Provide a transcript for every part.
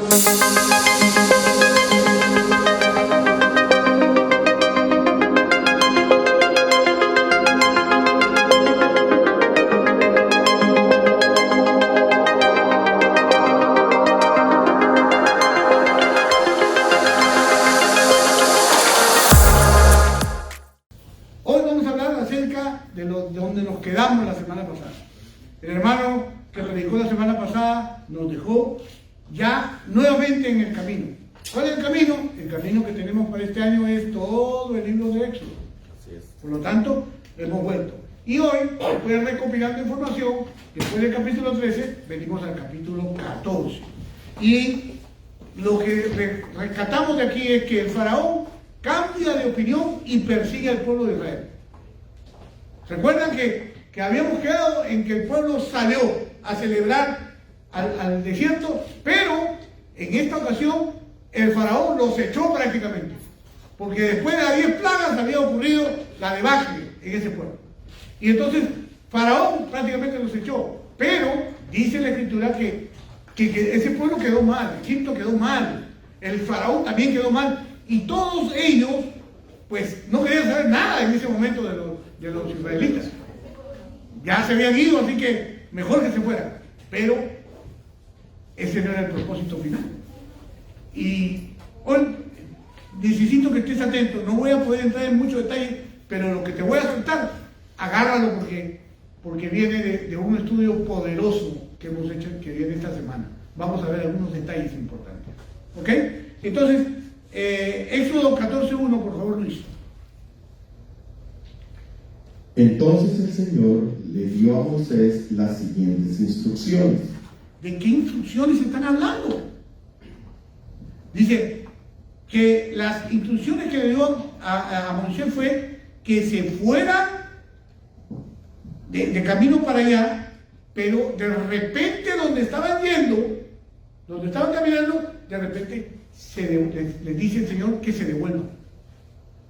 De donde nos quedamos la semana pasada. El hermano que predicó la semana pasada nos dejó ya nuevamente en el camino. ¿Cuál es el camino? El camino que tenemos para este año es todo el libro de Éxodo. Por lo tanto, hemos vuelto. Y hoy, después de recopilando información, después del capítulo 13, venimos al capítulo 14. Y lo que rescatamos de aquí es que el faraón cambia de opinión y persigue al pueblo de Israel. ¿Recuerdan que habíamos quedado en que el pueblo salió a celebrar al desierto? Pero en esta ocasión el faraón los echó prácticamente. Porque después de las 10 plagas había ocurrido la debacle en ese pueblo. Y entonces faraón prácticamente los echó. Pero dice la escritura que ese pueblo quedó mal, Egipto quedó mal, el faraón también quedó mal. Y todos ellos pues no querían saber nada en ese momento de los israelitas. Ya se habían ido, así que mejor que se fueran. Pero ese no era el propósito final. Y hoy necesito que estés atento. No voy a poder entrar en muchos detalles, pero lo que te voy a soltar, agárralo porque viene de un estudio poderoso que hemos hecho, que viene esta semana. Vamos a ver algunos detalles importantes. ¿Ok? Entonces, Éxodo 14:1, por favor, Luis. Entonces el Señor le dio a Moisés las siguientes instrucciones. ¿De qué instrucciones están hablando? Dice que las instrucciones que le dio a Moisés fue que se fuera de camino para allá, pero de repente donde estaban yendo, donde estaban caminando, de repente les dice el Señor que se devuelvan.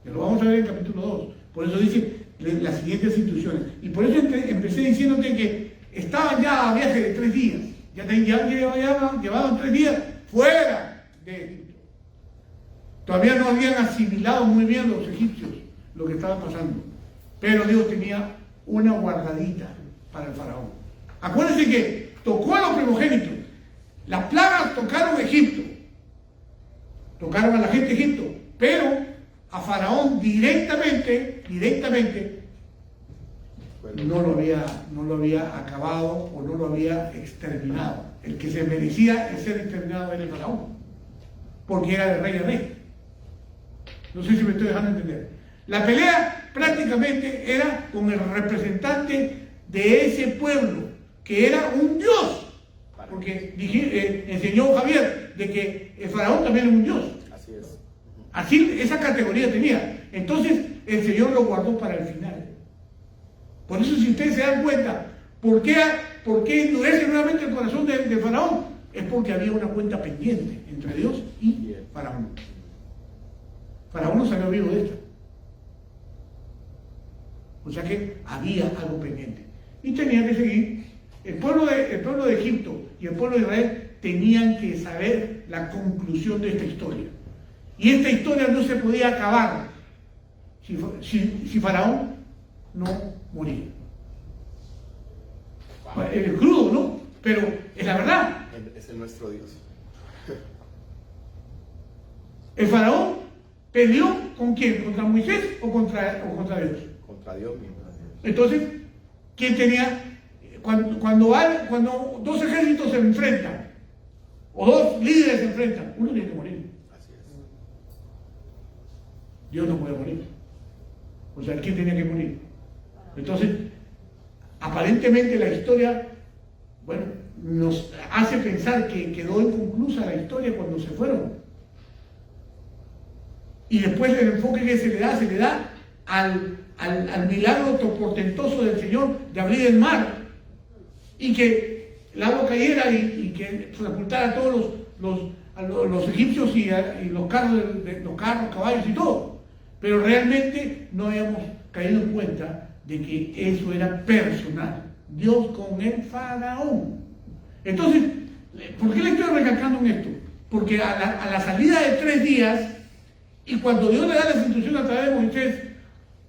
Que lo vamos a ver en el capítulo 2. Por eso dice las siguientes instrucciones. Y por eso empecé diciéndote que estaban ya a viaje de 3 días. Ya llevaban 3 días fuera de Egipto. Todavía no habían asimilado muy bien los egipcios lo que estaba pasando. Pero Dios tenía una guardadita para el faraón. Acuérdense que tocó a los primogénitos. Las plagas tocaron Egipto. Tocaron a la gente de Egipto. Pero a faraón directamente no lo había acabado o no lo había exterminado. El que se merecía el ser exterminado era el faraón, porque era de rey a rey. No sé si me estoy dejando entender. La pelea prácticamente era con el representante de ese pueblo, que era un dios, porque enseñó Javier de que el faraón también es un dios. Así es. Así, esa categoría tenía. Entonces, el Señor lo guardó para el final. Por eso, si ustedes se dan cuenta, ¿por qué endurece nuevamente el corazón de Faraón? Es porque había una cuenta pendiente entre Dios y Faraón. Faraón no se había oído de esto. O sea que había algo pendiente. Y tenía que seguir. El pueblo de Egipto y el pueblo de Israel tenían que saber la conclusión de esta historia. Y esta historia no se podía acabar si Faraón no moría. Es crudo, ¿no? Pero es la verdad. Es el nuestro Dios. El Faraón peleó ¿con quién? ¿Contra Moisés o contra Dios? Contra Dios mismo. Entonces, ¿quién tenía? Cuando 2 ejércitos se enfrentan, o 2 líderes se enfrentan, uno tiene que morir. Así es. Dios no puede morir. O sea, ¿quién tenía que morir? Entonces, aparentemente la historia, bueno, nos hace pensar que quedó inconclusa la historia cuando se fueron. Y después el enfoque que se le da al milagro portentoso del Señor de abrir el mar y que el agua cayera y que sepultara a todos los egipcios y los carros, caballos y todo. Pero realmente no habíamos caído en cuenta de que eso era personal. Dios con el faraón. Entonces, ¿por qué le estoy recalcando en esto? porque a la salida de 3 días, y cuando Dios le da las instrucciones a través de Moisés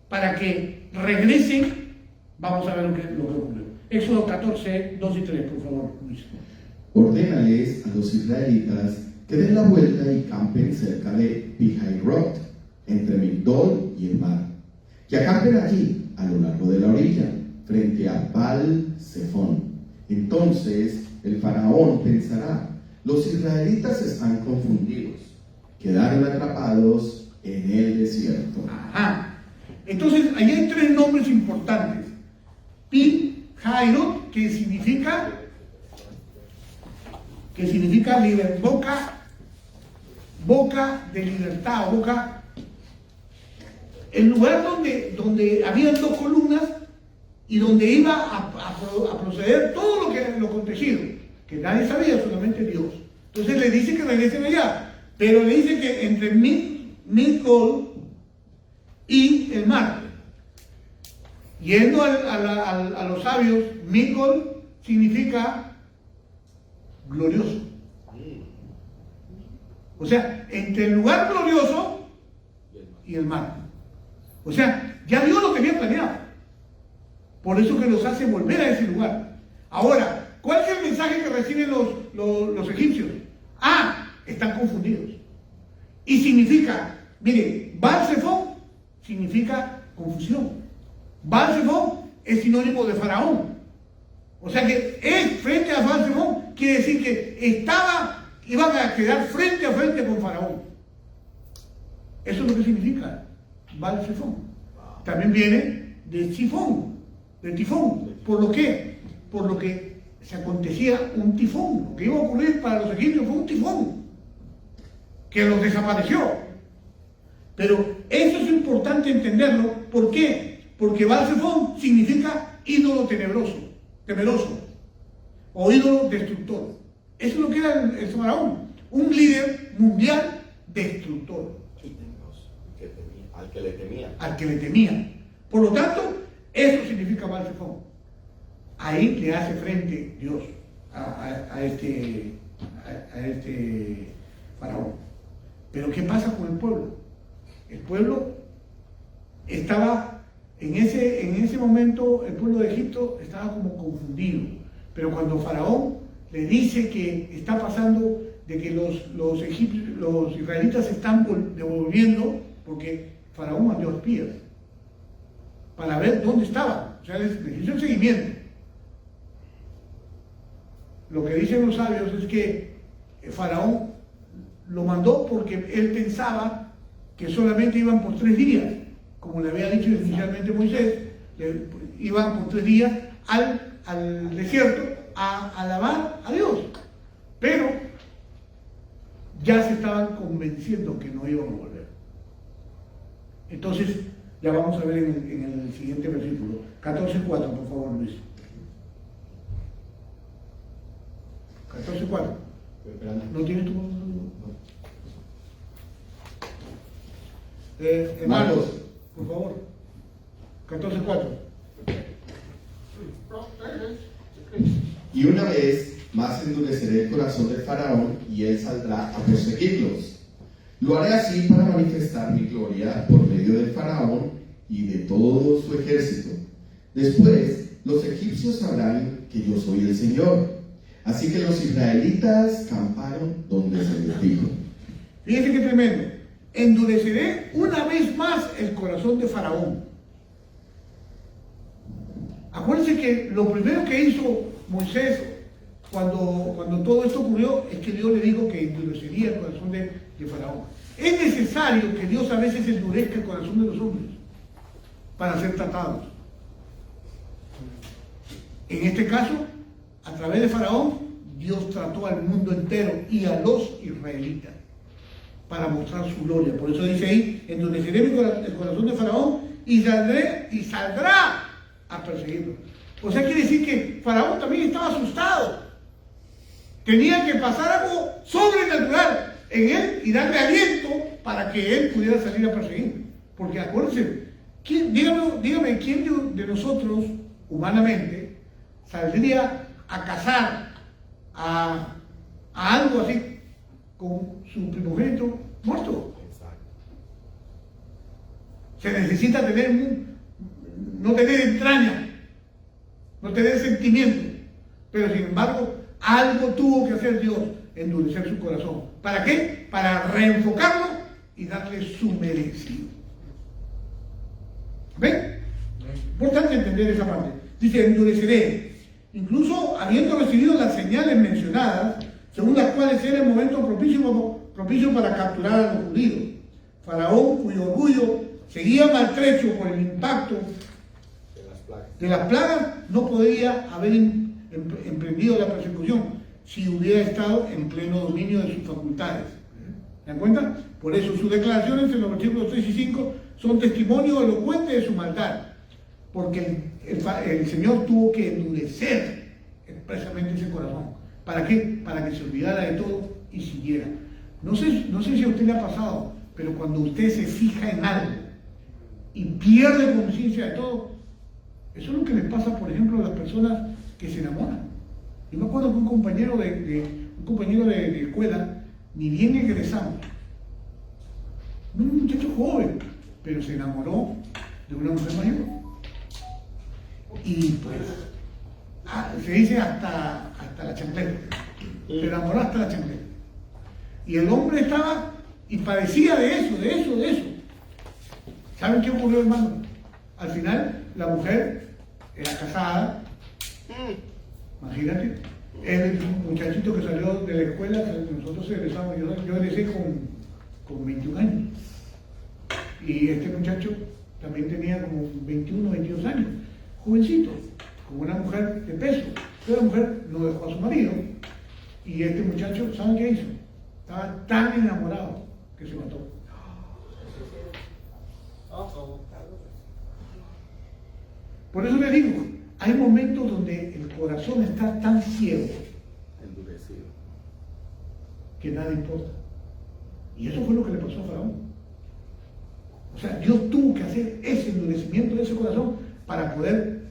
para que regresen, vamos a ver lo que ocurrió. Éxodo 14, 2 y 3, por favor, Luis. Ordénales a los israelitas que den la vuelta y campen cerca de Pihairot, entre Migdol y el mar, que acampen allí, a lo largo de la orilla, frente a Baal-Zephón. Entonces el faraón pensará: los israelitas están confundidos, quedaron atrapados en el desierto. Ajá. Entonces, ahí hay 3 nombres importantes. Pi-Hairot, que significa boca de libertad, boca, el lugar donde habían 2 columnas y donde iba a proceder todo lo acontecido, que nadie sabía, solamente Dios. Entonces le dice que regresen allá, pero le dice que entre Migdol y el mar. Yendo a los sabios, Migdol significa glorioso. O sea, entre el lugar glorioso y el mar. O sea, ya Dios lo tenía planeado. Por eso que los hace volver a ese lugar. Ahora, ¿cuál es el mensaje que reciben los egipcios? Están confundidos. Y significa, mire, Baal-Zephón significa confusión. Baal-Zephón es sinónimo de faraón. O sea que es frente a Baal-Zephón, quiere decir que iban a quedar frente a frente con faraón. Eso es lo que significa Baal-Zephón. También viene de tifón. ¿Por lo qué? Por lo que se acontecía un tifón. Lo que iba a ocurrir para los egipcios fue un tifón que los desapareció. Pero eso es importante entenderlo. ¿Por qué? Porque Baal-Zephón significa ídolo temeroso, o ídolo destructor. Eso es lo que era el faraón, un líder mundial destructor. Al que le temía. Por lo tanto, eso significa Baal-Zephón. Ahí le hace frente Dios a este faraón. Pero ¿qué pasa con el pueblo? El pueblo estaba, en ese momento, el pueblo de Egipto estaba como confundido. Pero cuando faraón le dice que está pasando de que los israelitas se están devolviendo, porque faraón mandó espías para ver dónde estaban. O sea, les hizo el seguimiento. Lo que dicen los sabios es que el faraón lo mandó porque él pensaba que solamente iban por 3 días, como le había dicho inicialmente Moisés, iban por 3 días al desierto a alabar a Dios, pero ya se estaban convenciendo que no iban a volver. Entonces, ya vamos a ver en el siguiente versículo, 14:4, por favor, Luis. 14:4. ¿No tienes tu? Marcos, por favor. 14:4. Y una vez más endureceré el corazón del faraón y él saldrá a perseguirlos. Lo haré así para manifestar mi gloria por medio del faraón y de todo su ejército. Después los egipcios sabrán que yo soy el Señor. Así que los israelitas camparon donde se les dijo. Fíjense qué tremendo. Endureceré una vez más el corazón de faraón. Acuérdense que lo primero que hizo Moisés cuando todo esto ocurrió es que Dios le dijo que endurecería el corazón de faraón. Es necesario que Dios a veces endurezca el corazón de los hombres para ser tratados. En este caso, a través de faraón, Dios trató al mundo entero y a los israelitas para mostrar su gloria. Por eso dice ahí, endureceré el corazón de faraón y saldrá a perseguirlo. O sea, quiere decir que faraón también estaba asustado. Tenía que pasar algo sobrenatural en él y darle aliento para que él pudiera salir a perseguir. Porque acuérdense, dígame quién de nosotros, humanamente, saldría a cazar a algo así con su primogénito muerto. Exacto. Se necesita no tener entraña, no tener sentimiento, pero sin embargo algo tuvo que hacer Dios, endurecer su corazón. ¿Para qué? Para reenfocarlo y darle su merecido. ¿Ven? Importante entender esa parte. Dice, endureceré, incluso habiendo recibido las señales mencionadas, según las cuales era el momento propicio para capturar a los judíos. Faraón, cuyo orgullo seguía maltrecho por el impacto de las plagas, no podía haber emprendido la persecución si hubiera estado en pleno dominio de sus facultades. ¿Se dan cuenta? Por eso sus declaraciones en los versículos 3 y 5 son testimonio elocuente de su maldad, porque el Señor tuvo que endurecer expresamente ese corazón. ¿Para qué? Para que se olvidara de todo y siguiera. No sé si a usted le ha pasado, pero cuando usted se fija en algo y pierde conciencia de todo, eso es lo que les pasa, por ejemplo, a las personas que se enamoran. Yo me acuerdo que un compañero de escuela, ni bien egresamos, un muchacho joven, pero se enamoró de una mujer mayor. Y pues, se dice hasta la chancleta. Se enamoró hasta la chancleta. Y el hombre estaba y padecía de eso. ¿Saben qué ocurrió, hermano? Al final, la mujer era casada. Imagínate. El muchachito que salió de la escuela, nosotros egresamos, yo egresé con 21 años. Y este muchacho también tenía como 21, 22 años. Jovencito, con una mujer de peso. Pero la mujer no dejó a su marido. Y este muchacho, ¿saben qué hizo? Estaba tan enamorado que se mató. Por eso le digo, hay momentos donde el corazón está tan ciego, Endurecido. que nada importa. Y eso fue lo que le pasó a Faraón. O sea, Dios tuvo que hacer ese endurecimiento de ese corazón para poder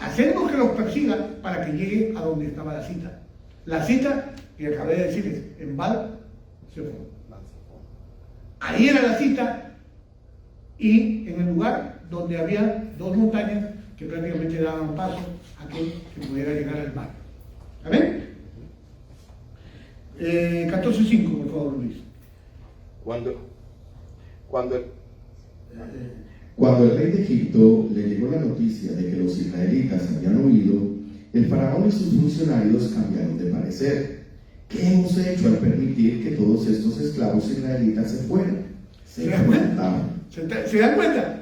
hacernos que los persiga, para que llegue a donde estaba la cita. La cita, que acabé de decirles, en Val se fue. Ahí era la cita, y en el lugar donde había dos montañas que prácticamente daban paso a que pudiera llegar al mar. ¿Amén? 14:5, por favor, Luis. Cuando el rey de Egipto le llegó la noticia de que los israelitas habían huido, el faraón y sus funcionarios cambiaron de parecer. ¿Qué hemos hecho al permitir que todos estos esclavos israelitas se fueran? ¿Se dan cuenta? ¿Se dan cuenta?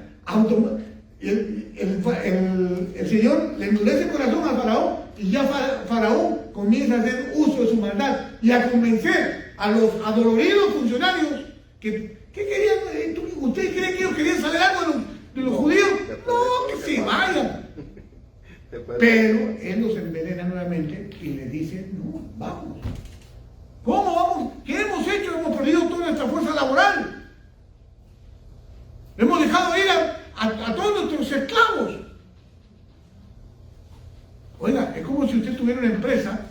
El Señor le endurece el corazón a Faraón, y ya Faraón comienza a hacer uso de su maldad y a convencer a los adoloridos funcionarios que querían. ¿Ustedes creen que ellos querían saber algo de los judíos? No, que se vayan. Pero él los envenena nuevamente y les dice, no, vamos. ¿Cómo vamos? ¿Qué hemos hecho? Hemos perdido toda nuestra fuerza laboral. Hemos dejado ir a todos nuestros esclavos. Oiga, es como si usted tuviera una empresa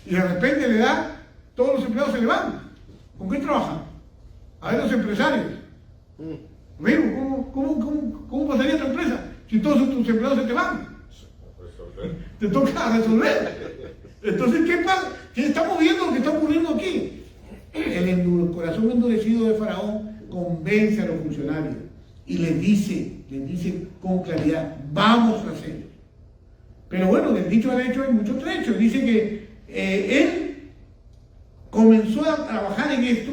y de repente le da, todos los empleados se le van. ¿Con qué trabajan? A ver, los empresarios. Amigo, ¿cómo pasaría tu empresa si todos tus empleados se te van? Te toca resolver. Entonces, ¿qué pasa? ¿Qué estamos viendo lo que está ocurriendo aquí? El corazón endurecido de Faraón convence a los funcionarios y les dice con claridad, vamos a hacerlo. Pero bueno, del dicho al hecho hay mucho trecho. Dice que él comenzó a trabajar en esto,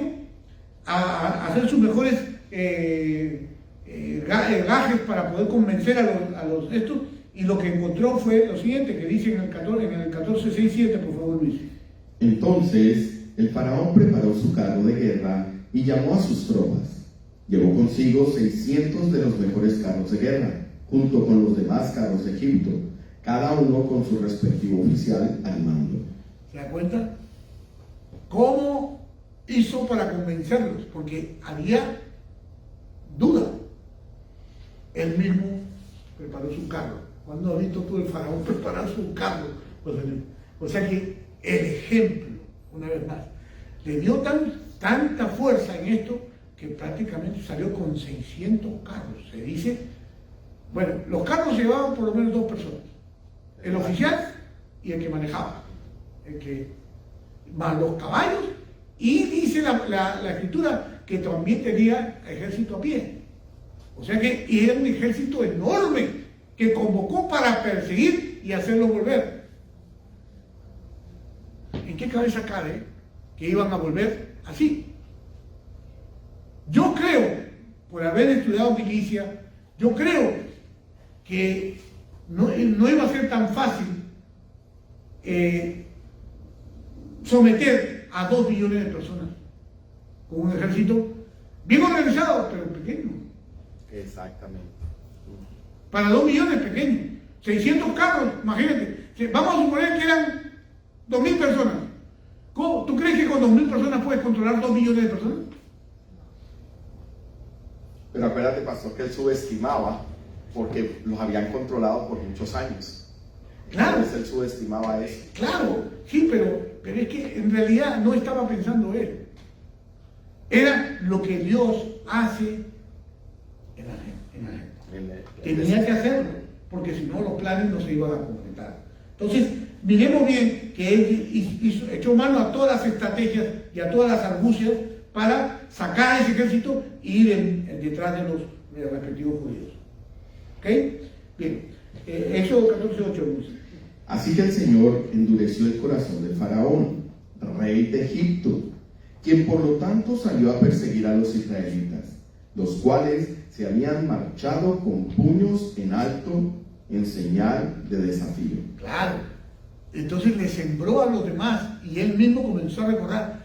a hacer sus mejores gajes para poder convencer a los estos, y lo que encontró fue lo siguiente, que dice en el 14:6-7, por favor, Luis. Entonces el faraón preparó su carro de guerra y llamó a sus tropas. Llevó consigo 600 de los mejores carros de guerra, junto con los demás carros de Egipto, cada uno con su respectivo oficial al mando. ¿Se da cuenta? ¿Cómo hizo para convencerlos? Porque había duda. Él mismo preparó su carro. ¿Cuándo has visto tú el faraón preparar su carro? O sea que el ejemplo, una vez más, le dio tanta fuerza en esto que prácticamente salió con 600 carros. Se dice, bueno, los carros llevaban por lo menos 2 personas, el oficial y el que manejaba, más los caballos, y dice la escritura que también tenía ejército a pie. O sea que era un ejército enorme que convocó para perseguir y hacerlo volver. ¿En qué cabeza cabe que iban a volver así? Yo creo, por haber estudiado milicia, yo creo que no iba a ser tan fácil someter a 2 millones de personas con un ejército bien organizado, pero pequeño. Exactamente. Para 2 millones pequeños. 600 carros, imagínate. Vamos a suponer que eran 2.000 personas. ¿Tú crees que con 2.000 personas puedes controlar 2 millones de personas? Pero acuérdate, pastor, que él subestimaba porque los habían controlado por muchos años. Claro. Entonces él subestimaba eso. Claro, sí, pero es que en realidad no estaba pensando él. Era lo que Dios hace en la gente. Tenía que hacerlo, porque si no los planes no se iban a completar. Entonces, miremos bien que él echó mano a todas las estrategias y a todas las argucias para sacar a ese ejército e ir detrás de los respectivos judíos. ¿Ok? Bien. Éxodo 14:8 dice. Así que el Señor endureció el corazón del faraón, rey de Egipto, quien por lo tanto salió a perseguir a los israelitas, los cuales se habían marchado con puños en alto en señal de desafío. Claro. Entonces le sembró a los demás y él mismo comenzó a recordar,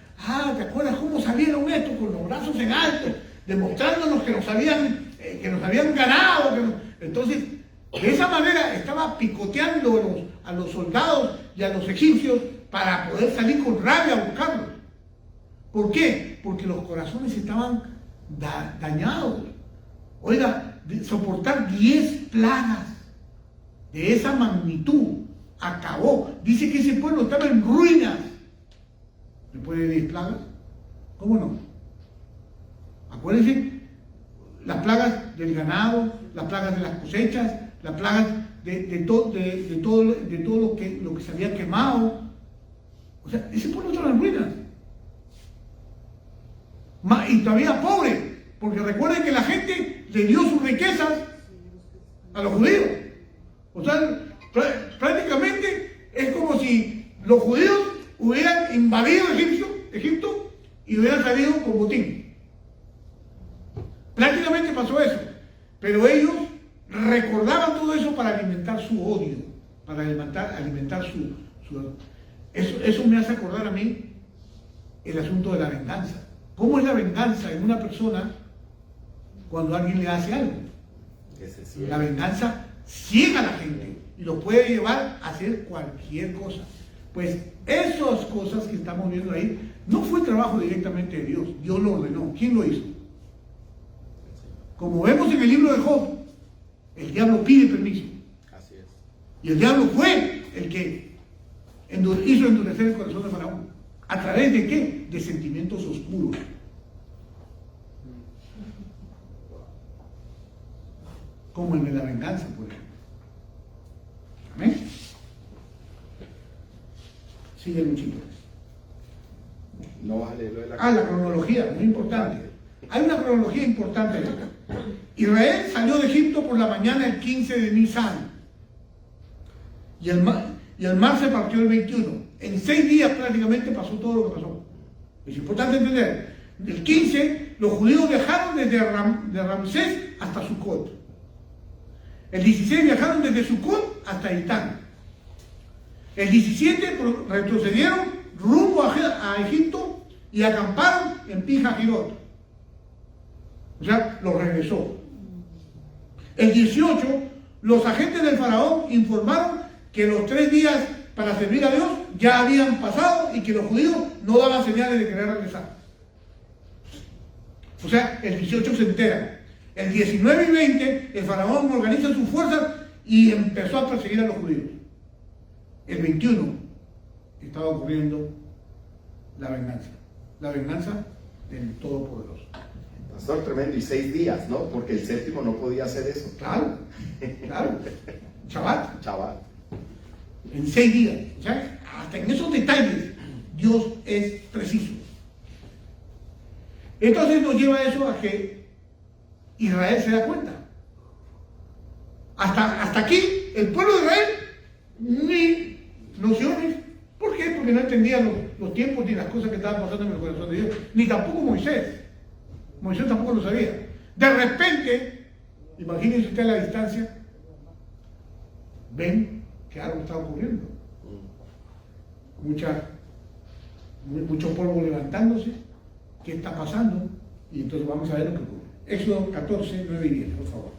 ¿te acuerdas cómo salieron estos con los brazos en alto, demostrándonos que nos habían ganado? Entonces, de esa manera estaba picoteando a los soldados y a los egipcios para poder salir con rabia a buscarlos. ¿Por qué? Porque los corazones estaban dañados. Oiga, soportar 10 plagas de esa magnitud acabó. Dice que ese pueblo estaba en ruinas. Después de 10 plagas, ¿cómo no? Acuérdense, las plagas del ganado, las plagas de las cosechas, las plagas de todo lo que se había quemado. O sea, ese pueblo estaba en ruinas. Y todavía pobre, porque recuerden que la gente le dio sus riquezas a los judíos. O sea, prácticamente es como si los judíos hubieran invadido Egipto y hubieran salido con botín. Prácticamente pasó eso. Pero ellos recordaban todo eso para alimentar su odio, para alimentar su eso me hace acordar a mí el asunto de la venganza. ¿Cómo es la venganza en una persona cuando alguien le hace algo? La venganza ciega a la gente y lo puede llevar a hacer cualquier cosa. Pues esas cosas que estamos viendo ahí no fue trabajo directamente de Dios. Dios lo ordenó. ¿Quién lo hizo? Como vemos en el libro de Job, el diablo pide permiso. Así es. Y el diablo fue el que hizo endurecer el corazón de Faraón. ¿A través de qué? De sentimientos oscuros. Como el de la venganza, por ejemplo. ¿Amén? Sigue Luchito. No vas a leerlo de la la cronología, muy importante. Hay una cronología importante acá. Israel salió de Egipto por la mañana el 15 de Nisan. Y el mar se partió el 21. En 6 días prácticamente pasó todo lo que pasó. Es importante entender. El 15, los judíos viajaron desde Ramsés hasta Sucot. El 16 viajaron desde Sucot hasta Itán. El 17 retrocedieron rumbo a Egipto y acamparon en Pijajirot. O sea, los regresó. El 18, los agentes del faraón informaron que los 3 días para servir a Dios ya habían pasado y que los judíos no daban señales de querer regresar. O sea, el 18 se entera. El 19 y 20, el faraón organiza sus fuerzas y empezó a perseguir a los judíos. El 21 estaba ocurriendo la venganza. la venganza del Todopoderoso. Pastor, tremendo. Y 6 días, ¿no? Porque el séptimo no podía hacer eso. Claro, claro. Shabbat, Chaval. en 6 días. O sea, hasta en esos detalles, Dios es preciso. Entonces nos lleva eso a que Israel se da cuenta. Hasta aquí, el pueblo de Israel, ni nociones. ¿Por qué? Porque no entendía los tiempos ni las cosas que estaban pasando en el corazón de Dios. Ni tampoco Moisés. Moisés tampoco lo sabía. De repente, imagínense usted a la distancia, ven que algo está ocurriendo. Mucho polvo levantándose. ¿Qué está pasando? Y entonces vamos a ver lo que ocurre. Éxodo 14, 9 y 10, por favor.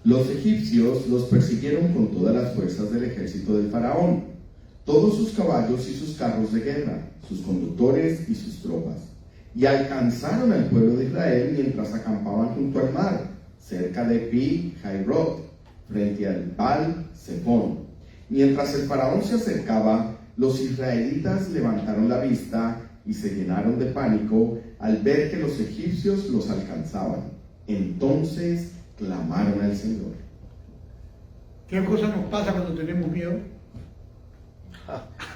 Los egipcios los persiguieron con todas las fuerzas del ejército del faraón, todos sus caballos y sus carros de guerra, sus conductores y sus tropas, y alcanzaron al pueblo de Israel mientras acampaban junto al mar, cerca de Pi-Hahiroth, frente al Baal-Zephón. Mientras el faraón se acercaba, los israelitas levantaron la vista y se llenaron de pánico al ver que los egipcios los alcanzaban. Entonces clamaron al Señor. ¿Qué cosa nos pasa cuando tenemos miedo?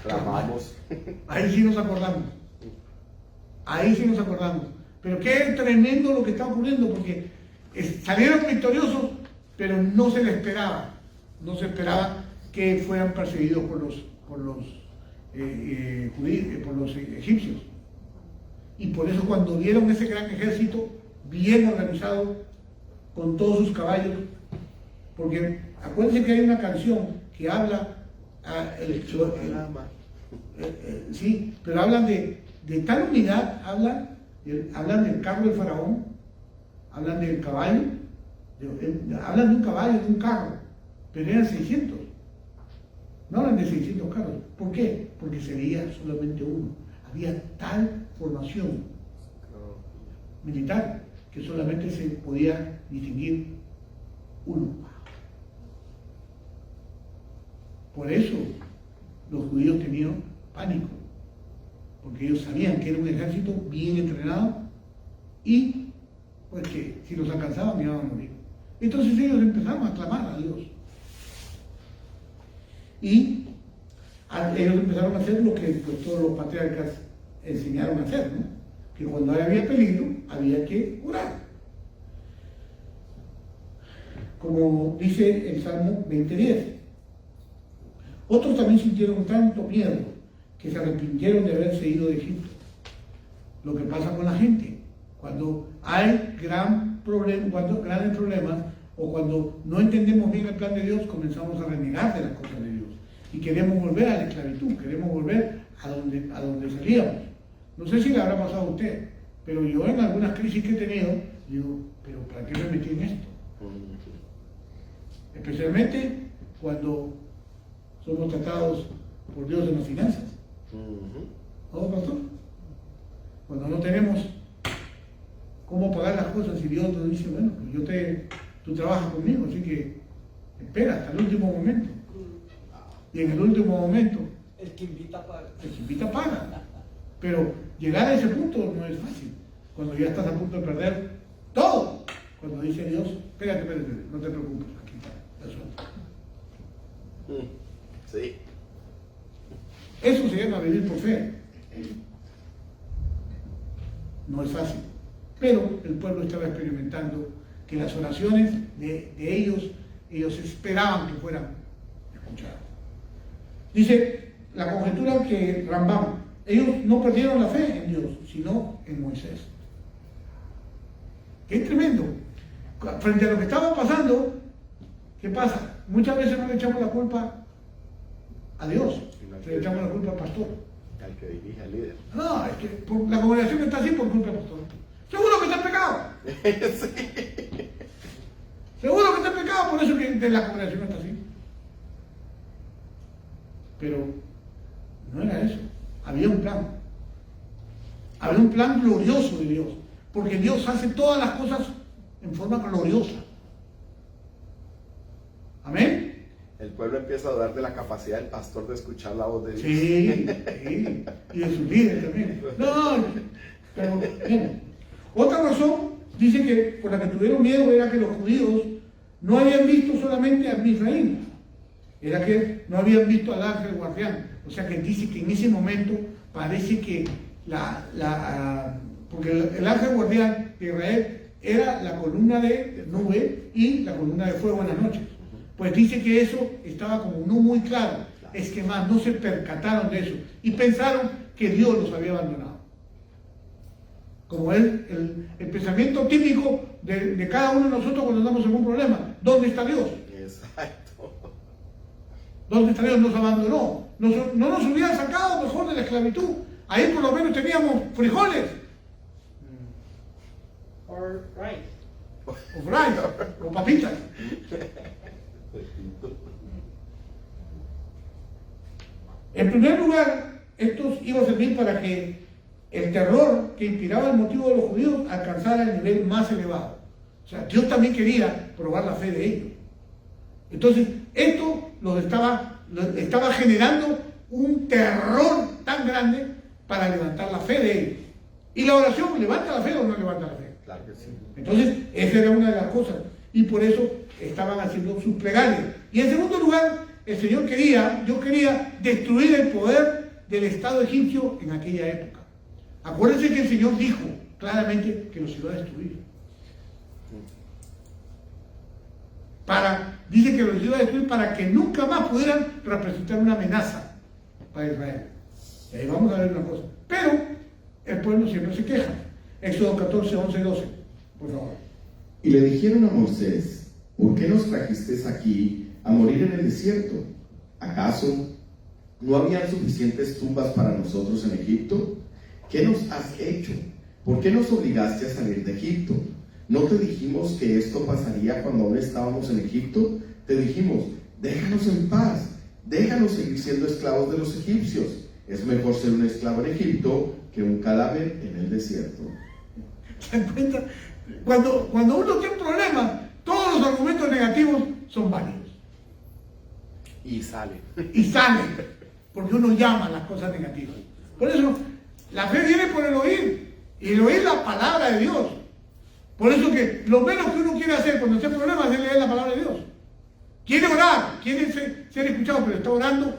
Clamamos. Ahí sí nos acordamos. Ahí sí nos acordamos. Pero qué tremendo lo que está ocurriendo, porque salieron victoriosos, pero no se les esperaba. No se esperaba que fueran perseguidos por los egipcios. Y por eso cuando vieron ese gran ejército, bien organizado, con todos sus caballos, porque acuérdense que hay una canción que habla, sí, pero hablan de tal unidad, hablan del carro del faraón, hablan del caballo, hablan de un caballo, de un carro, pero eran 600. No hablan de 600 carros. ¿Por qué? Porque se veía solamente uno. Había tal formación militar que solamente se podía distinguir uno. Por eso los judíos tenían pánico, porque ellos sabían que era un ejército bien entrenado y pues que si los alcanzaban iban a morir. Entonces ellos empezaron a clamar a Dios. Y ellos empezaron a hacer lo que pues, todos los patriarcas enseñaron a hacer, ¿no? Que cuando había peligro había que orar. Como dice el Salmo 20:10. Otros también sintieron tanto miedo que se arrepintieron de haberse ido de Egipto. Lo que pasa con la gente, cuando hay grandes problemas o cuando no entendemos bien el plan de Dios, comenzamos a renegar de las cosas de Dios y queremos volver a la esclavitud, queremos volver a donde salíamos. No sé si le habrá pasado a usted, pero yo en algunas crisis que he tenido, digo, pero ¿para qué me metí en esto? Especialmente cuando somos tratados por Dios en las finanzas. ¿No, pastor? Cuando no tenemos cómo pagar las cosas y Dios nos dice, bueno, pues tú trabajas conmigo, así que espera hasta el último momento. Y en el último momento, el que invita paga. El que invita paga. Pero llegar a ese punto no es fácil. Cuando ya estás a punto de perder todo. Cuando dice Dios, espérate, no te preocupes, aquí está, la suelta. Sí. Eso se llama vivir por fe. No es fácil. Pero el pueblo estaba experimentando que las oraciones de ellos esperaban que fueran escuchadas. Dice la conjetura que Rambam, ellos no perdieron la fe en Dios, sino en Moisés. ¡Qué tremendo! Frente a lo que estaba pasando, ¿qué pasa? Muchas veces no le echamos la culpa a Dios, le echamos la culpa al pastor. Al que dirige, al líder. No, es que la congregación está así por culpa del pastor. Seguro que está en pecado. Sí. Seguro que está en pecado, por eso que la congregación está así. Pero no era eso. Había un plan. Había un plan glorioso de Dios. Porque Dios hace todas las cosas en forma gloriosa. Amén. pueblo empieza a dudar de la capacidad del pastor de escuchar la voz de Dios. Sí, sí, y de sus líderes también. No, pero bien. Otra razón, dice que por la que tuvieron miedo era que los judíos no habían visto solamente a Misraim, era que no habían visto al ángel guardián. O sea que dice que en ese momento parece que porque el ángel guardián de Israel era la columna de nube y la columna de fuego en las noches. Pues dice que eso estaba como no muy claro. Es que más no se percataron de eso y pensaron que Dios los había abandonado. Como el pensamiento típico de cada uno de nosotros cuando estamos en un problema. ¿Dónde está Dios? Exacto. ¿Dónde está Dios? Nos abandonó. No nos hubieran sacado mejor de la esclavitud. Ahí por lo menos teníamos frijoles. Or rice. O rice, o papitas. En primer lugar, estos iban a servir para que el terror que inspiraba el motivo de los judíos alcanzara el nivel más elevado. O sea, Dios también quería probar la fe de ellos. Entonces, esto los estaba generando un terror tan grande para levantar la fe de ellos. Y la oración, ¿levanta la fe o no levanta la fe? Claro que sí. Entonces, esa era una de las cosas. Y por eso estaban haciendo sus plegarias. Y en segundo lugar, Dios quería destruir el poder del Estado egipcio en aquella época. Acuérdense que el Señor dijo claramente que los iba a destruir. Dice que los iba a destruir para que nunca más pudieran representar una amenaza para Israel. Y ahí vamos a ver una cosa. Pero el pueblo siempre se queja. Éxodo 14, 11 y 12. Por favor. Y le dijeron a Moisés: ¿por qué nos trajiste aquí a morir en el desierto? ¿Acaso no habían suficientes tumbas para nosotros en Egipto? ¿Qué nos has hecho? ¿Por qué nos obligaste a salir de Egipto? ¿No te dijimos que esto pasaría cuando aún estábamos en Egipto? Te dijimos: déjanos en paz, déjanos seguir siendo esclavos de los egipcios. Es mejor ser un esclavo en Egipto que un cadáver en el desierto. ¿Se dan cuenta? Cuando uno tiene un problema, todos los argumentos negativos son válidos. Y sale. Y salen, porque uno llama a las cosas negativas. Por eso, la fe viene por el oír, y el oír la palabra de Dios. Por eso que lo menos que uno quiere hacer cuando tiene problemas es leer la palabra de Dios. Quiere orar, quiere ser escuchado, pero está orando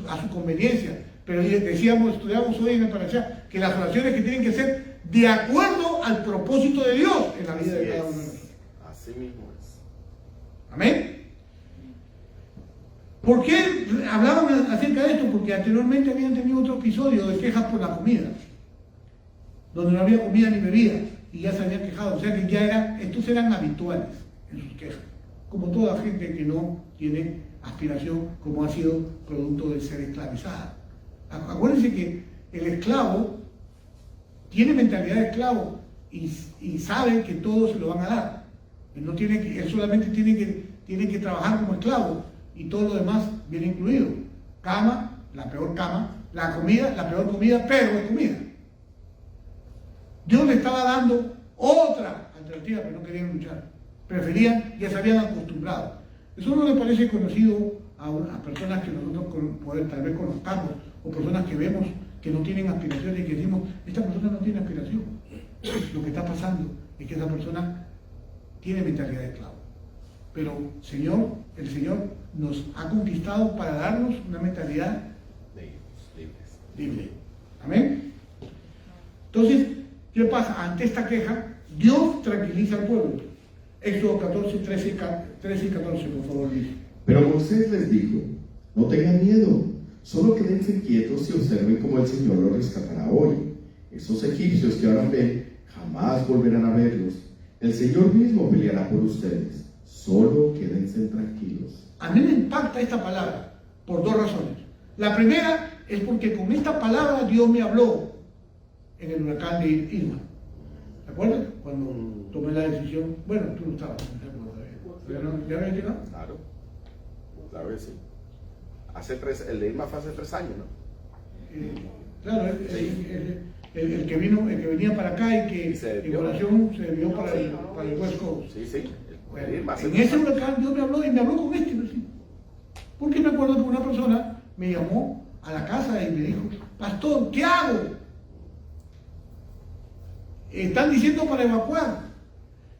a su conveniencia. Pero estudiamos hoy en el Parashá, que las oraciones que tienen que ser de acuerdo al propósito de Dios en la vida de cada uno de nosotros. Así mismo es. Amén. ¿Por qué hablaban acerca de esto? Porque anteriormente habían tenido otro episodio de quejas por la comida, donde no había comida ni bebida, y ya se habían quejado. O sea que estos eran habituales en sus quejas, como toda gente que no tiene aspiración, como ha sido producto de ser esclavizada. Acuérdense que el esclavo tiene mentalidad de esclavo y sabe que todo se lo van a dar. Él solamente tiene que trabajar como esclavo y todo lo demás viene incluido. Cama, la peor cama, la comida, la peor comida, pero es comida. Dios le estaba dando otra alternativa, pero no querían luchar. Preferían, ya se habían acostumbrado. Eso no le parece conocido a personas que nosotros tal vez conozcamos, o personas que vemos que no tienen aspiraciones y que decimos: esta persona no tiene aspiración. Lo que está pasando es que esa persona tiene mentalidad de esclavo. Pero el Señor nos ha conquistado para darnos una mentalidad libre. Amén. Entonces, ¿qué pasa? Ante esta queja, Dios tranquiliza al pueblo. Éxodo 14, 13 y 14, por favor, Luis. Pero Moisés les dijo: no tengan miedo, solo quédense quietos y observen cómo el Señor los rescatará hoy. Esos egipcios que ahora ven, jamás volverán a verlos. El Señor mismo peleará por ustedes. Solo quédense tranquilos. A mí me impacta esta palabra por dos razones. La primera es porque con esta palabra Dios me habló en el huracán de Irma. ¿Te acuerdas? Cuando tomé la decisión. Bueno, tú no estabas. ¿Ya habías llegado? Claro que sí. El de Irma fue hace 3 años, ¿no? Claro, el que venía para acá y que en oración se desvió para el West Coast. Sí. Bueno, en ese huracán Dios me habló y me habló con este versículo. Porque me acuerdo que una persona me llamó a la casa y me dijo, pastor, ¿qué hago? Están diciendo para evacuar.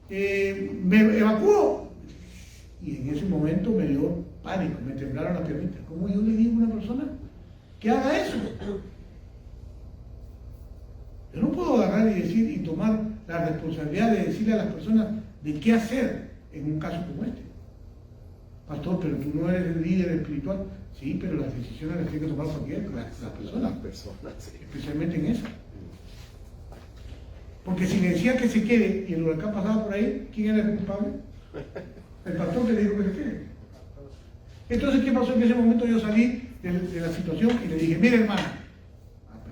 ¿Me evacuó? Y en ese momento me dio pánico, me temblaron las piernitas. ¿Cómo yo le digo a una persona que haga eso? Yo no puedo agarrar y decir y tomar la responsabilidad de decirle a las personas de qué hacer en un caso como este. Pastor, pero tú no eres el líder espiritual. Sí, pero las decisiones las tiene que tomar cualquiera, las personas, Sí. especialmente en esa. Porque si le decía que se quede y el huracán pasaba por ahí, ¿quién era el culpable? El pastor que le dijo que se quede. Entonces, ¿qué pasó? En ese momento yo salí de la situación y le dije, mire hermano,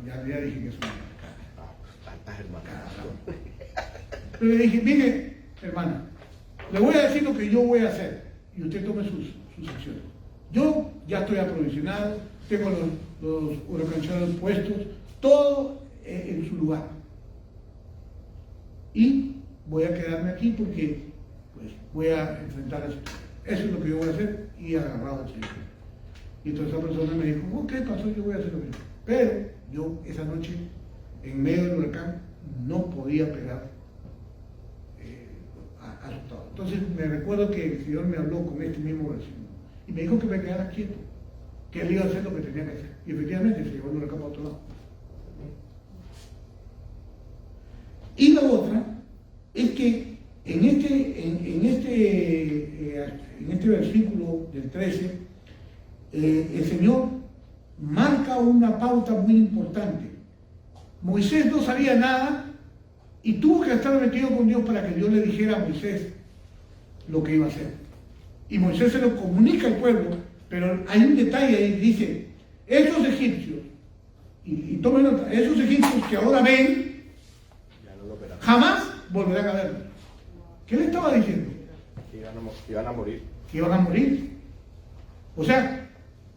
ya dije que es una pero le dije, mire hermano, le voy a decir lo que yo voy a hacer y usted tome sus acciones. Yo ya estoy aprovisionado, tengo los huracanados puestos, todo en su lugar. Y voy a quedarme aquí porque pues, voy a enfrentar eso. Eso es lo que yo voy a hacer y agarrado al Señor. Y entonces esa persona me dijo, ok, pastor, yo voy a hacer lo mismo. Pero yo esa noche, en medio del huracán, no podía pegar asustado. Entonces me recuerdo que el Señor me habló con este mismo versículo y me dijo que me quedara quieto, que Él iba a hacer lo que tenía que hacer. Y efectivamente se llevó el huracán para otro lado. Y la otra es que en este versículo del 13, el Señor marca una pauta muy importante. Moisés no sabía nada y tuvo que estar metido con Dios para que Dios le dijera a Moisés lo que iba a hacer. Y Moisés se lo comunica al pueblo, pero hay un detalle ahí, dice, esos egipcios, y tomen nota, esos egipcios que ahora ven, jamás volverán a verlo. ¿Qué le estaba diciendo? Que iban a morir. Que iban a morir. O sea,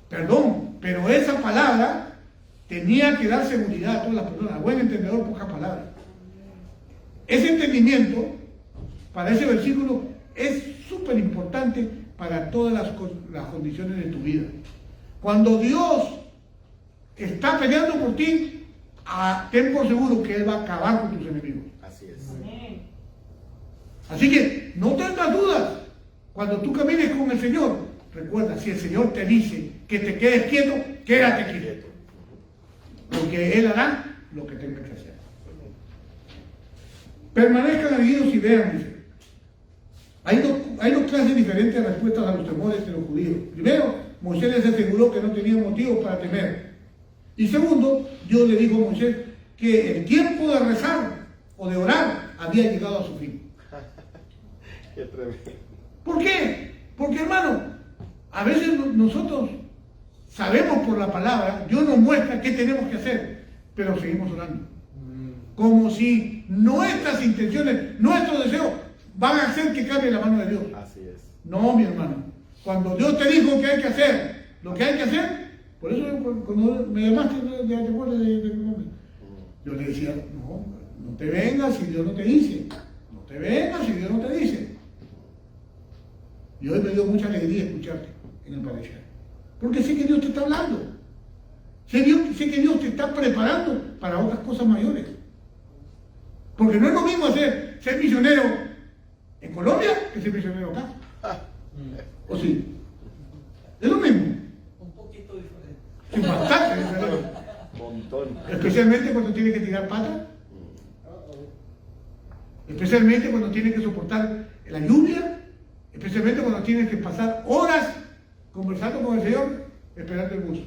perdón, pero esa palabra tenía que dar seguridad a todas las personas. A buen entendedor, pocas palabras. Ese entendimiento para ese versículo es súper importante para todas las condiciones de tu vida. Cuando Dios está peleando por ti, ten por seguro que Él va a acabar con tus enemigos. Así es. Así que no tengas dudas. Cuando tú camines con el Señor, recuerda, si el Señor te dice que te quedes quieto, quédate quieto. Porque Él hará lo que tenga que hacer. Permanezcan erguidos y vean, dice. Hay dos clases diferentes de respuestas a los temores de los judíos. Primero, Moisés les aseguró que no tenían motivos para temer. Y segundo, Dios le dijo a Moisés que el tiempo de rezar o de orar había llegado a su fin. Qué tremendo. ¿Por qué? Porque, hermano, a veces nosotros sabemos por la palabra, Dios nos muestra qué tenemos que hacer, pero seguimos orando. Como si nuestras intenciones, nuestros deseos van a hacer que cambie la mano de Dios. Así es. No, mi hermano. Cuando Dios te dijo que hay que hacer lo que hay que hacer, por eso cuando me llamaste, ya te acuerdas de mi nombre. Yo le decía, no te vengas si Dios no te dice. No te vengas si Dios no te dice. Y hoy me dio mucha alegría escucharte en el parecido. Porque sé que Dios te está hablando. Sé que Dios te está preparando para otras cosas mayores. Porque no es lo mismo ser misionero en Colombia que ser misionero acá. ¿O sí? Es lo mismo. Un poquito diferente. Sí, bastante diferente. Montón. Especialmente cuando tiene que tirar pata. Especialmente cuando tiene que soportar la lluvia. Especialmente cuando tienes que pasar horas conversando con el Señor, esperando el bus.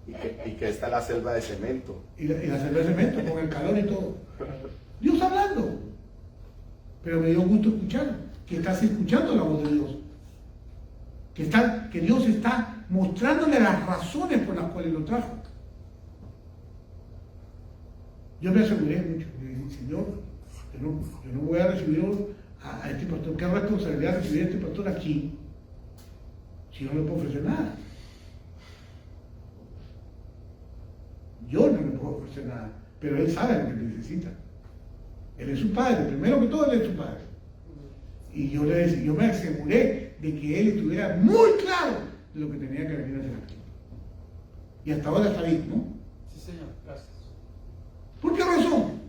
Y que está la selva de cemento. Y la selva de cemento, con el calor y todo. Dios hablando. Pero me dio gusto escuchar que estás escuchando la voz de Dios. Que Dios está mostrándole las razones por las cuales lo trajo. Yo me aseguré mucho. Le dije, Señor, yo no voy a recibir a este pastor. ¿Qué responsabilidad recibir a este pastor aquí si no le puedo ofrecer nada? Yo no le puedo ofrecer nada, pero él sabe lo que necesita. Él es su padre, primero que todo él es su padre. Y yo me aseguré de que él estuviera muy claro de lo que tenía que venir a hacer aquí. Y hasta ahora está bien, ¿no? Sí, señor, gracias. ¿Por qué razón?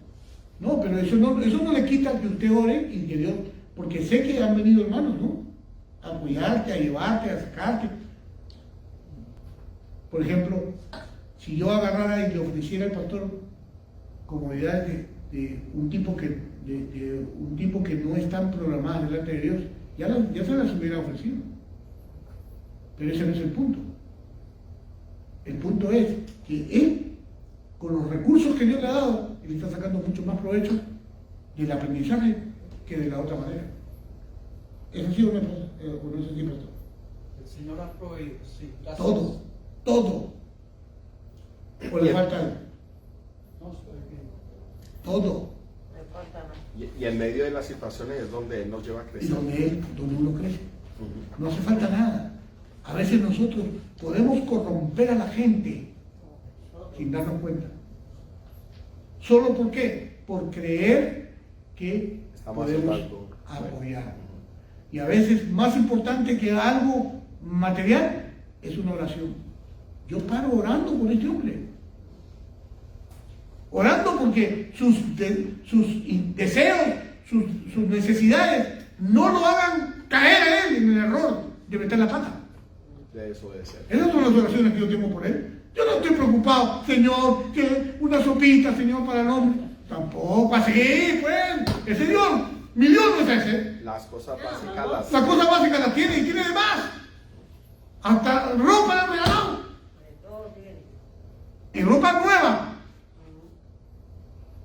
No, pero eso no le quita que usted ore y que Dios, porque sé que han venido hermanos, ¿no? A apoyarte, a llevarte, a sacarte. Por ejemplo, si yo agarrara y le ofreciera al pastor comodidades de un tipo que no están programadas delante de Dios, ya se las hubiera ofrecido. Pero ese no es el punto. El punto es que él, con los recursos que Dios le ha dado, él está sacando mucho más provecho del aprendizaje que de la otra manera. ¿Es así o no es así, pastor? El Señor ha proveído, sí, gracias. Todo. ¿O le falta algo? No, estoy bien. Todo. Y en medio de las situaciones es donde Él nos lleva a Y crecer. donde uno crece. No hace falta nada. A veces nosotros podemos corromper a la gente sin darnos cuenta. ¿Solo por qué? Por creer que Estamos podemos haciendo algo. apoyar. Y a veces más importante que algo material es una oración. Yo paro orando por este hombre. Orando porque sus deseos, sus necesidades no lo hagan caer a él en el error de meter la pata. De eso debe ser. Esas son las oraciones que yo tengo por él. Yo no estoy preocupado, Señor, que una sopita, Señor, para el hombre. Tampoco así, pues. Ese Dios, mi Dios no es ese. Las cosas básicas las... Las cosas básicas las tiene y tiene de más. Hasta ropa le han regalado. Y ropa nueva.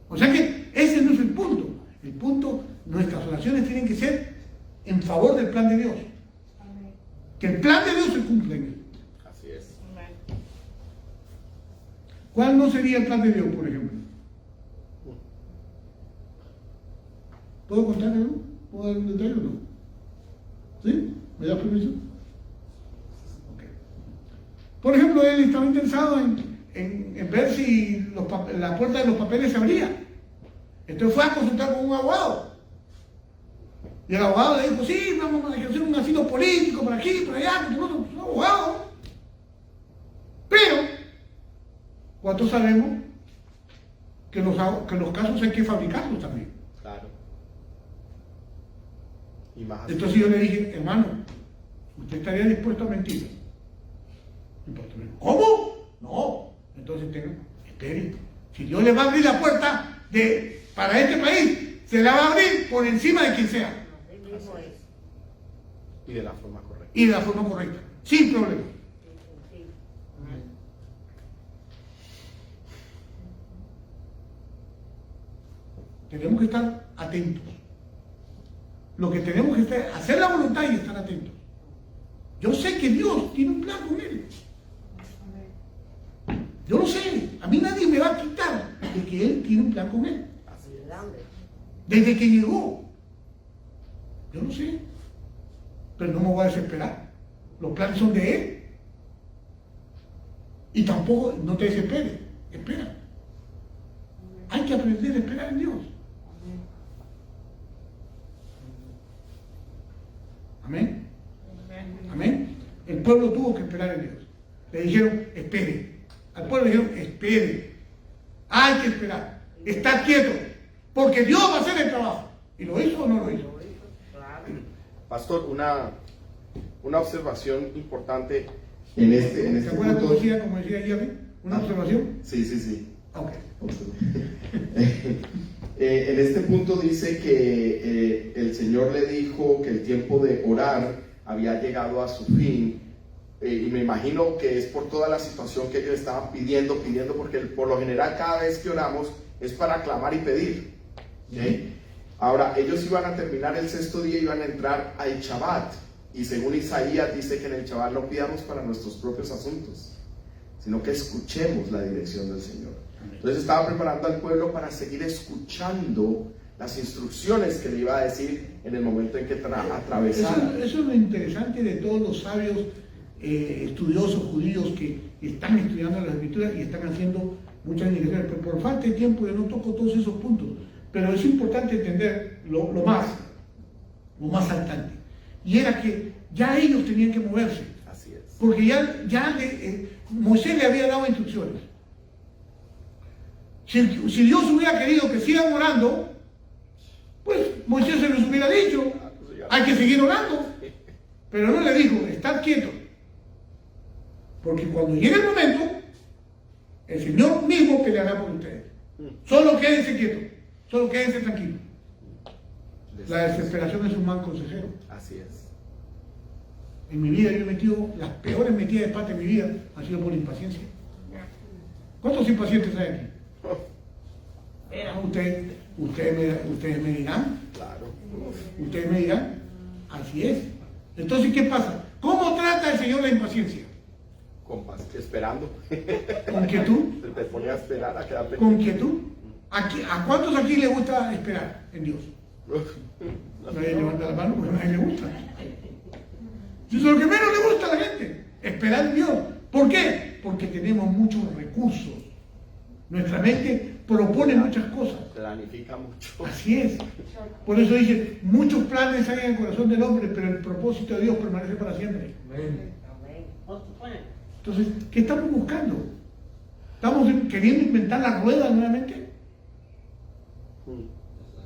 O sea que ese no es el punto. El punto, nuestras oraciones tienen que ser en favor del plan de Dios. Que el plan de Dios se cumpla en él. Así es. ¿Cuál no sería el plan de Dios, por ejemplo? ¿Puedo contarle, no? ¿Puedo dar un detalle o no? ¿Sí? ¿Me das permiso? Ok. Por ejemplo, él estaba interesado en ver si la puerta de los papeles se abría. Entonces fue a consultar con un abogado. Y el abogado le dijo, sí, vamos a ejercer un asilo político por aquí, por allá, por otro, un abogado. Pero, ¿cuántos sabemos que los casos hay que fabricarlos también? Claro. Y más así. Entonces yo le dije, hermano, ¿usted estaría dispuesto a mentir? Y el pastor me dijo, ¿cómo? No. Entonces espere. Si Dios le va a abrir la puerta para este país, se la va a abrir por encima de quien sea. Y de la forma correcta. Y de la forma correcta, sin problema. Tenemos que estar atentos. Lo que tenemos que hacer, hacer la voluntad y estar atentos. Yo sé que Dios tiene un plan con él. Yo lo sé. A mí nadie me va a quitar de que Él tiene un plan con él. Desde que llegó. Yo lo sé. Pero no me voy a desesperar. Los planes son de Él. Y tampoco, no te desesperes. Espera. Hay que aprender a esperar en Dios. Amén. Amén. El pueblo tuvo que esperar en Dios. Le dijeron, espere. Al pueblo le dijeron, espere. Hay que esperar. Estar quieto. Porque Dios va a hacer el trabajo. ¿Y lo hizo o no lo hizo? Pastor, una observación importante. En este ¿Se acuerdan punto... como decía Jerry? ¿Una observación? Sí. Ok. En este punto dice que el Señor le dijo que el tiempo de orar había llegado a su fin, y me imagino que es por toda la situación que ellos estaban pidiendo, porque por lo general cada vez que oramos es para clamar y pedir. ¿Okay? Ahora, ellos iban a terminar el sexto día y iban a entrar al Shabbat, y según Isaías dice que en el Shabbat no pidamos para nuestros propios asuntos, sino que escuchemos la dirección del Señor. Entonces estaba preparando al pueblo para seguir escuchando las instrucciones que le iba a decir en el momento en que atravesara. Eso es lo interesante de todos los sabios estudiosos judíos que están estudiando las escrituras y están haciendo muchas indicaciones. Pero por falta de tiempo yo no toco todos esos puntos. Pero es importante entender lo más saltante. Y era que ya ellos tenían que moverse. Así es. Porque Moisés le había dado instrucciones. Si Dios hubiera querido que sigan orando, pues Moisés se les hubiera dicho, hay que seguir orando. Pero no le dijo, estad quietos. Porque cuando llegue el momento, el Señor mismo peleará por ustedes. Solo quédense quietos, solo quédense tranquilos. La desesperación es un mal consejero. Así es. En mi vida yo he metido, las peores metidas de pata en mi vida han sido por impaciencia. ¿Cuántos impacientes hay aquí? Ustedes me dirán. Claro. Ustedes me dirán. Así es. Entonces, ¿qué pasa? ¿Cómo trata el Señor la impaciencia? Esperando. ¿Con quietud? Te ponía a esperar a quedar ¿Con quietud? ¿A cuántos aquí le gusta esperar en Dios? Nadie levanta la mano porque a nadie le gusta. Eso es lo que menos le gusta a la gente, esperar en Dios. ¿Por qué? Porque tenemos muchos recursos. Nuestra mente propone muchas cosas. Planifica mucho. Así es. Por eso dice, muchos planes hay en el corazón del hombre, pero el propósito de Dios permanece para siempre. Entonces, ¿qué estamos buscando? ¿Estamos queriendo inventar la rueda nuevamente?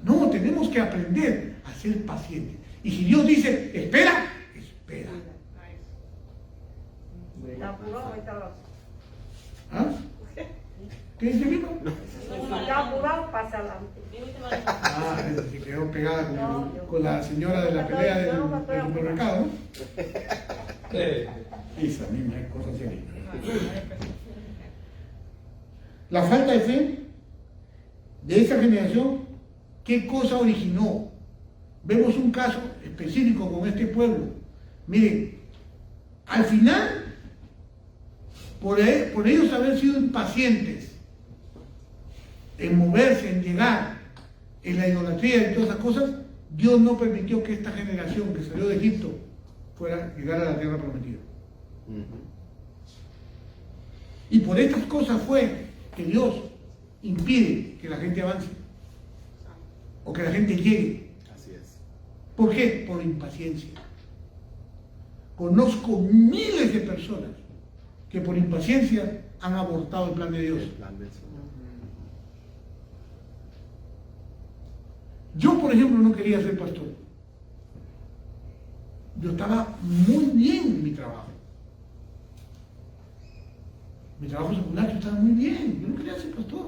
No, tenemos que aprender a ser pacientes. Y si Dios dice, espera, espera. ¿Ah? ¿Qué dice Vico? Está apurado, pasa adelante. Ah, se quedó pegada con la señora de la pelea del supermercado, ¿no? Esa misma es cosa seria. La falta de fe de esa generación, ¿qué cosa originó? Vemos un caso específico con este pueblo. Miren, al final, por ellos haber sido impacientes en moverse, en llegar, en la idolatría y todas esas cosas, Dios no permitió que esta generación que salió de Egipto llegara a la tierra prometida. Y por estas cosas fue que Dios impide que la gente avance o que la gente llegue. Así es. ¿Por qué? Por impaciencia. Conozco miles de personas que por impaciencia han abortado el plan de Dios. El plan del Señor. Yo, por ejemplo, no quería ser pastor. Yo estaba muy bien en mi trabajo. Mi trabajo secundario estaba muy bien. Yo no quería ser pastor.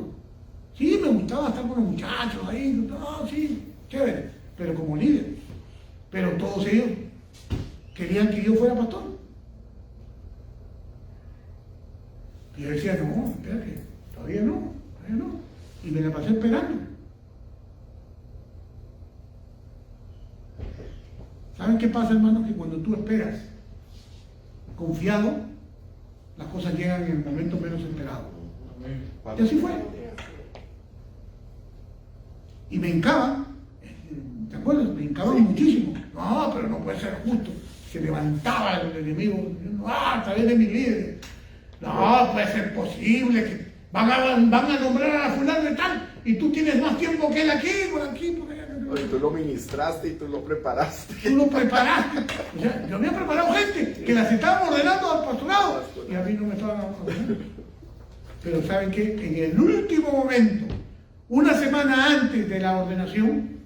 Sí, me gustaba estar con los muchachos ahí. Sí, chévere. Pero como líder. Pero todos ellos querían que yo fuera pastor. Y yo decía, no, espérate, todavía no. Y me la pasé esperando. ¿Saben qué pasa, hermanos? Que cuando tú esperas confiado, las cosas llegan en el momento menos esperado. Y así fue. Y me hincaban, ¿te acuerdas? Me hincaban muchísimo. No, pero no puede ser justo. Se levantaba el enemigo. A través de mis líderes. No, puede ser posible que van a nombrar a fulano de tal y tú tienes más tiempo que él aquí, por allá. Y tú lo ministraste y tú lo preparaste. Tú lo preparaste. O sea, yo había preparado gente que las estaban ordenando al pastorado y a mí no me estaban ordenando. Pero ¿saben qué? En el último momento, una semana antes de la ordenación,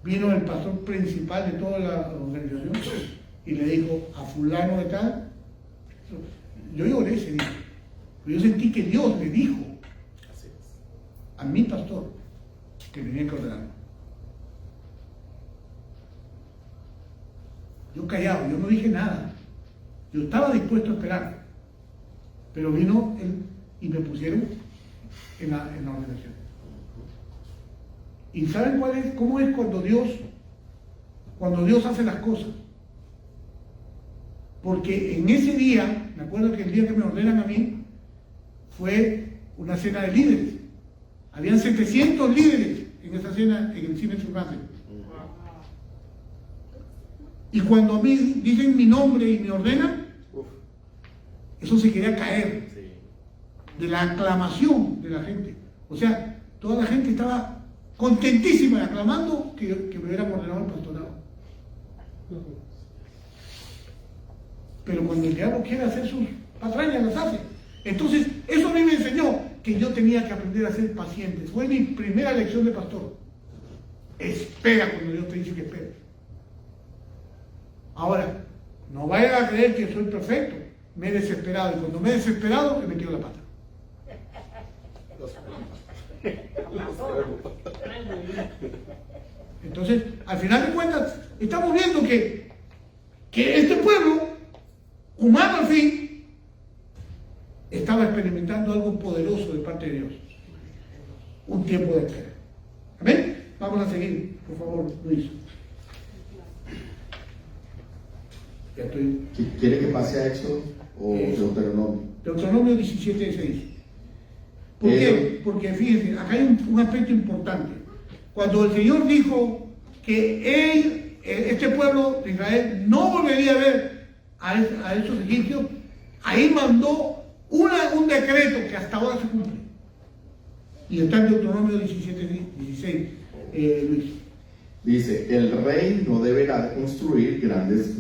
vino el pastor principal de toda la organización y le dijo a fulano de tal. Yo lloré ese día, pero yo sentí que Dios le dijo Así es. a mi pastor que tenía que ordenarme. Yo callado, yo no dije nada. Yo estaba dispuesto a esperar, pero vino él y me pusieron en la ordenación. ¿Y saben cómo es cuando Dios hace las cosas? Porque en ese día, me acuerdo que el día que me ordenan a mí, fue una cena de líderes. Habían 700 líderes en esa cena en el cine Surmate. Y cuando a mí dicen mi nombre y me ordenan, eso se quería caer de la aclamación de la gente. O sea, toda la gente estaba contentísima aclamando que me hubieran ordenado el pastorado. pero cuando el diablo quiere hacer sus patrañas, las hace. Entonces, eso a mí me enseñó que yo tenía que aprender a ser paciente. Fue mi primera lección de pastor. Espera cuando Dios te dice que esperes. Ahora, no vayan a creer que soy perfecto. Me he desesperado, y cuando me he desesperado, he metido la pata. Entonces, al final de cuentas, estamos viendo que este pueblo, humano al fin, estaba experimentando algo poderoso de parte de Dios. Un tiempo de espera. ¿Amén? Vamos a seguir, por favor, Luis. Ya estoy. ¿Quiere que pase a Éxodo o Deuteronomio? Deuteronomio 17:6. ¿Por qué? Porque fíjense, acá hay un aspecto importante. Cuando el Señor dijo que este pueblo de Israel no volvería a ver a esos egipcios, ahí mandó un decreto que hasta ahora se cumple. Y está en Deuteronomio 17:16, Luis. Dice, el rey no deberá construir grandes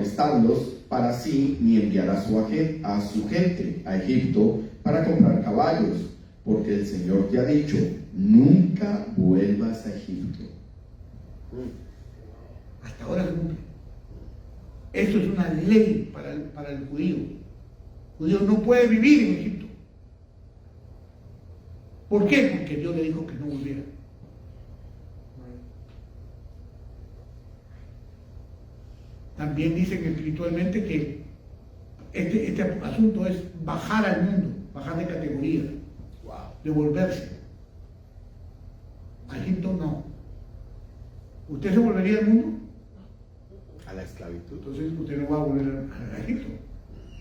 establos para sí, ni enviar a su gente a Egipto para comprar caballos, porque el Señor te ha dicho, nunca vuelvas a Egipto. Hasta ahora se cumple. Esto es una ley para el judío. El judío no puede vivir en Egipto. ¿Por qué? Porque Dios le dijo que no volviera. También dicen espiritualmente que este asunto es bajar al mundo, bajar de categoría, devolverse. A Egipto no. ¿Usted se volvería al mundo? A la esclavitud. Entonces usted no va a volver a Egipto.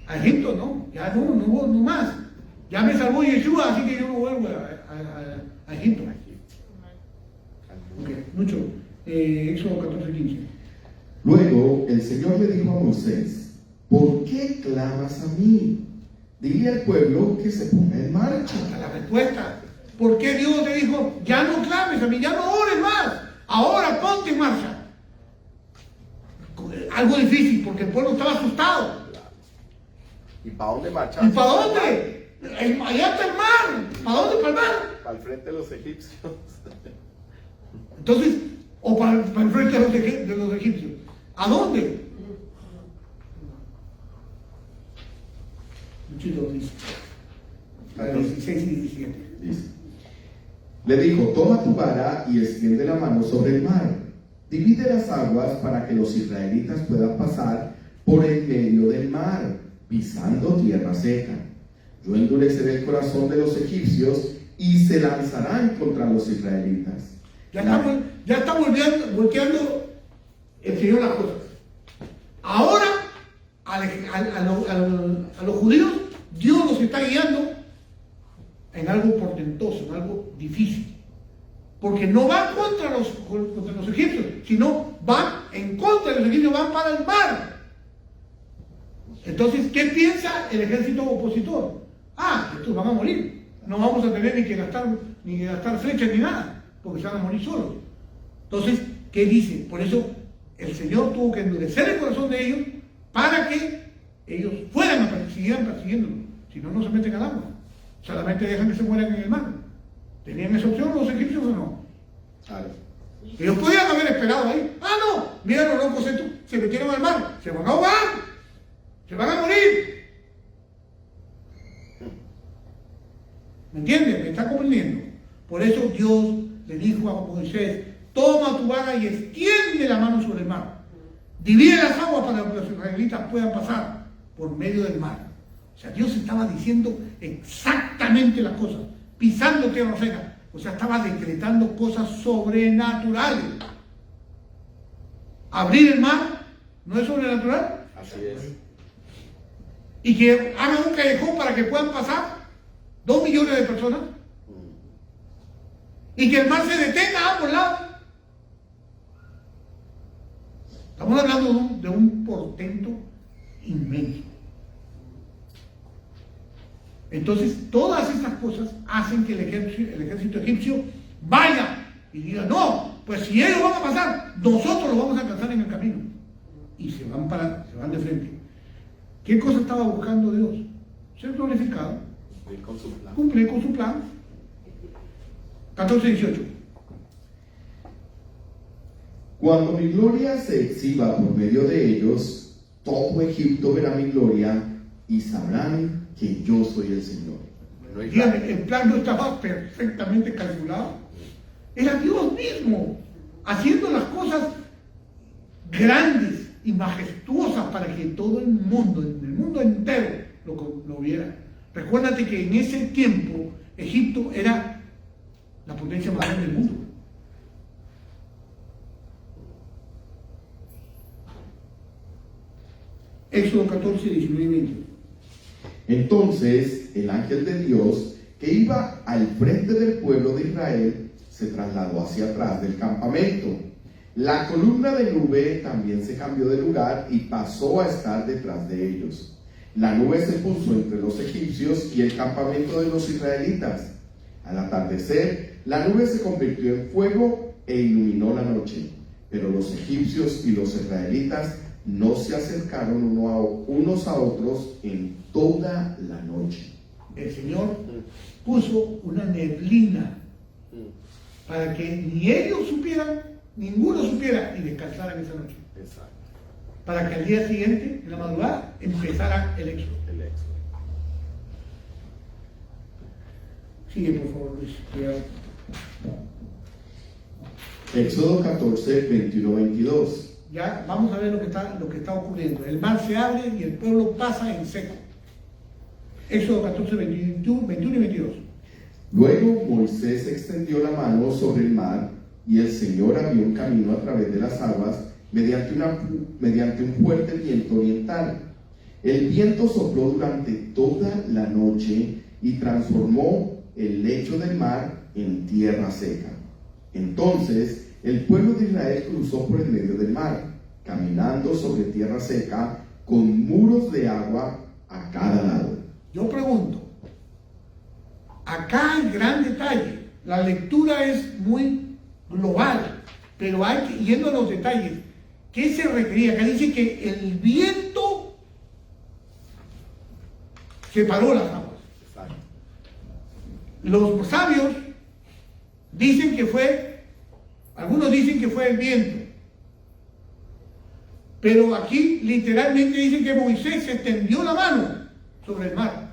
A Egipto no, ya no más. Ya me salvó Yeshua, así que yo no vuelvo a Egipto. Ok, mucho. Éxodo 14:15. Luego el Señor le dijo a Moisés, ¿por qué clamas a mí? Dile al pueblo que se ponga en marcha. Hasta la respuesta. ¿Por qué Dios te dijo, ya no clames a mí, ya no ores más? Ahora ponte en marcha. Algo difícil, porque el pueblo estaba asustado. ¿Y para dónde marchar? ¿Y para dónde? Allá está el mar. ¿Para dónde? ¿Para el mar? Para el frente de los egipcios. Entonces, o para el frente de los egipcios. ¿A dónde? Muchito dice. A 16 y 17. Dice, le dijo, toma tu vara y extiende la mano sobre el mar. Divide las aguas para que los israelitas puedan pasar por el medio del mar, pisando tierra seca. Yo endureceré el corazón de los egipcios y se lanzarán contra los israelitas. Ya está volteando el Señor las cosas. Ahora, a los judíos, Dios los está guiando en algo portentoso, en algo difícil. Porque no van contra los egipcios, sino van en contra de los egipcios, van para el mar. Entonces, ¿qué piensa el ejército opositor? Estos van a morir. No vamos a tener ni que gastar flechas ni nada, porque se van a morir solos. Entonces, ¿qué dice? Por eso el Señor tuvo que endurecer el corazón de ellos para que ellos siguieran persiguiéndolo. Si no, no se meten al agua. Solamente dejan que se mueran en el mar. ¿Tenían esa opción los egipcios o no? Claro. Ellos podían haber esperado ahí. No, mira los locos estos, se metieron al mar, se van a ahogar, se van a morir. ¿Me entienden? ¿Me está comprendiendo? Por eso Dios le dijo a Moisés, toma tu vara y extiende la mano sobre el mar. Divide las aguas para que los israelitas puedan pasar por medio del mar. O sea, Dios estaba diciendo exactamente las cosas, pisando tierra seca. O sea, estaba decretando cosas sobrenaturales. Abrir el mar no es sobrenatural. Así es. Y que hagan un callejón para que puedan pasar 2 millones de personas. Y que el mar se detenga a ambos lados. Estamos hablando de un portento inmenso. Entonces, todas estas cosas hacen que el ejército egipcio vaya y diga, no, pues si ellos van a pasar, nosotros los vamos a alcanzar en el camino. y se van de frente. ¿Qué cosa estaba buscando Dios? Ser glorificado, Cumplir con su plan. cumplir con su plan. 14:18. Cuando mi gloria se exhiba por medio de ellos, todo Egipto verá mi gloria y sabrán que yo soy el Señor. No hay Dígame, el plan no estaba perfectamente calculado. Era Dios mismo haciendo las cosas grandes y majestuosas para que todo el mundo, en el mundo entero, lo viera. Recuérdate que en ese tiempo Egipto era la potencia más grande del mundo. Éxodo 14, 19 y 20. Entonces el ángel de Dios, que iba al frente del pueblo de Israel, se trasladó hacia atrás del campamento. La columna de nube también se cambió de lugar y pasó a estar detrás de ellos. La nube se puso entre los egipcios y el campamento de los israelitas. Al atardecer, la nube se convirtió en fuego e iluminó la noche. Pero los egipcios y los israelitas no se acercaron unos a otros en toda la noche. El Señor puso una neblina para que ni ellos supieran, ninguno supiera y descansaran esa noche. Exacto. Para que al día siguiente, en la madrugada, empezara el éxodo. El éxodo. Sigue, por favor, Luis. Cuidado. Éxodo 14, 21-22. Ya vamos a ver lo que está ocurriendo. El mar se abre y el pueblo pasa en seco. Éxodo 14, 21 y 22. Luego Moisés extendió la mano sobre el mar y el Señor abrió un camino a través de las aguas mediante un fuerte viento oriental. El viento sopló durante toda la noche y transformó el lecho del mar en tierra seca. Entonces el pueblo de Israel cruzó por el medio del mar, caminando sobre tierra seca, con muros de agua a cada lado. Yo pregunto, acá en gran detalle, la lectura es muy global, pero hay que, yendo a los detalles, ¿qué se requería? Acá dice que el viento separó las aguas. Exacto. Los sabios dicen que fue, algunos dicen que fue el viento, pero aquí literalmente dicen que Moisés se extendió la mano sobre el mar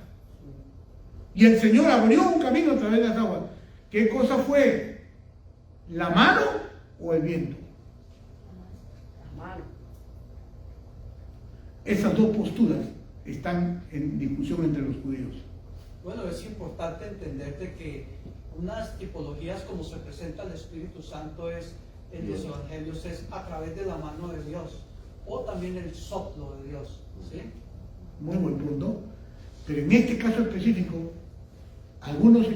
y el Señor abrió un camino a través de las aguas. ¿Qué cosa fue? ¿La mano o el viento? La mano. Esas dos posturas están en discusión entre los judíos. Bueno, es importante entender de que unas tipologías como se presenta el Espíritu Santo es en los evangelios es a través de la mano de Dios o también el soplo de Dios, ¿sí? Muy buen punto. Pero en este caso específico, algunos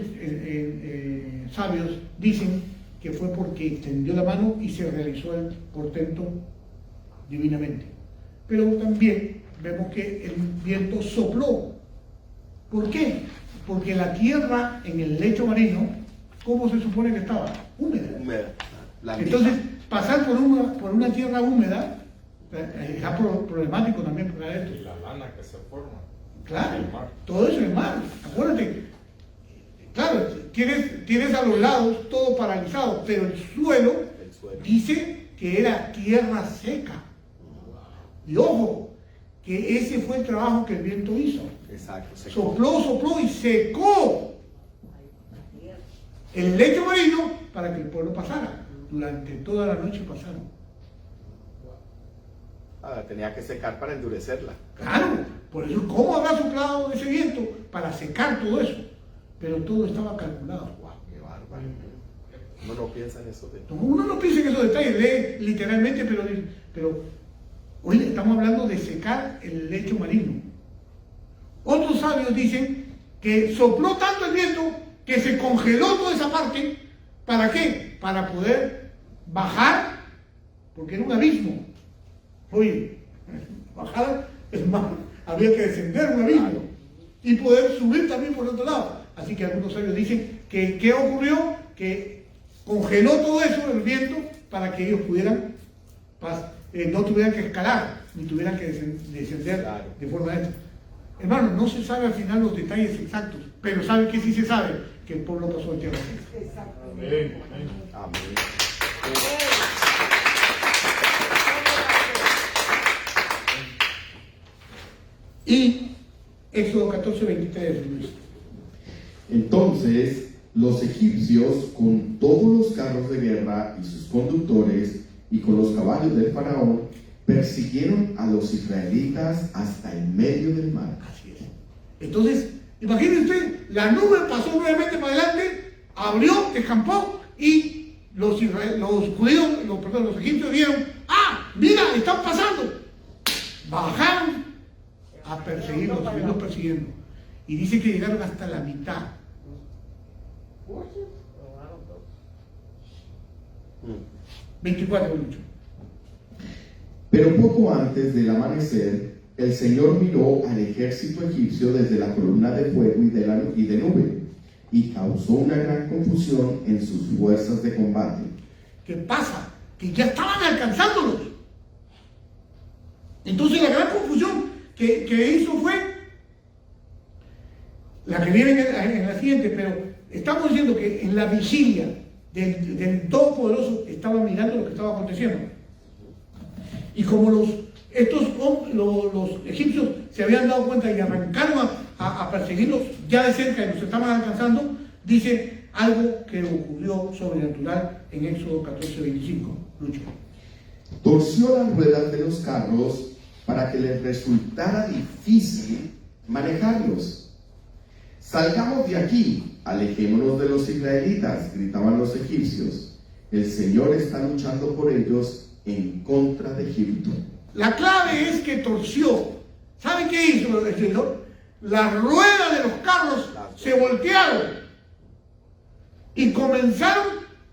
sabios dicen que fue porque extendió la mano y se realizó el portento divinamente. Pero también vemos que el viento sopló. ¿Por qué? Porque la tierra en el lecho marino, ¿cómo se supone que estaba? Húmeda. Húmeda. Entonces, pasar por una tierra húmeda es problemático también para esto. Y la lana que se forma. Claro, En el mar. todo eso es mar. Acuérdate, claro, tienes a los lados todo paralizado, pero el suelo dice que era tierra seca. Y ojo, que ese fue el trabajo que el viento hizo. Exacto. Sopló y secó el lecho marino para que el pueblo pasara. Durante toda la noche pasaron. Tenía que secar para endurecerla. Claro, por eso, ¿cómo habrá soplado ese viento? Para secar todo eso. Pero todo estaba calculado. ¡Guau! ¡Qué bárbaro! Uno no piensa en eso. Uno no piensa en esos detalles, lee literalmente, pero hoy estamos hablando de secar el lecho marino. Otros sabios dicen que sopló tanto el viento que se congeló toda esa parte. ¿Para qué? Para poder bajar, porque era un abismo. Oye, bajar es más, había que descender un abismo y poder subir también por el otro lado. Así que algunos sabios dicen que ¿qué ocurrió? Que congeló todo eso, el viento, para que ellos pudieran, no tuvieran que escalar. ni tuvieran que descender Claro. de forma esta. Hermano, no se sabe al final los detalles exactos, pero ¿sabe que sí se sabe? Que el pueblo pasó a tierra seca. Exactamente. Amén. Y Éxodo 14, 23 Luis. Entonces los egipcios, con todos los carros de guerra y sus conductores, y con los caballos del faraón, persiguieron a los israelitas hasta el medio del mar. Así es. Entonces, imagínense usted, la nube pasó nuevamente para adelante, abrió, escampó, y los judíos, los egipcios vieron, ¡ah! ¡Mira! ¡Están pasando! Bajaron a perseguirlos, seguirlos persiguiendo. Y dice que llegaron hasta la mitad. Robaron todo. 24 Lucho. Pero poco antes del amanecer, el Señor miró al ejército egipcio desde la columna de fuego y de nube, y causó una gran confusión en sus fuerzas de combate. ¿Qué pasa? Que ya estaban alcanzándolos. Entonces la gran confusión que hizo fue la que viene en la siguiente, pero estamos diciendo que en la vigilia del Todopoderoso estaba mirando lo que estaba aconteciendo. Y como los egipcios se habían dado cuenta y arrancaron a perseguirlos ya de cerca y los estaban alcanzando, dice algo que ocurrió sobrenatural en Éxodo 14:25. Lucho. Torció las ruedas de los carros para que les resultara difícil manejarlos. Salgamos de aquí, alejémonos de los israelitas, gritaban los egipcios. El Señor está luchando por ellos en contra de Egipto. La clave es que torció. ¿Saben qué hizo el Señor? Las ruedas de los carros se voltearon y comenzaron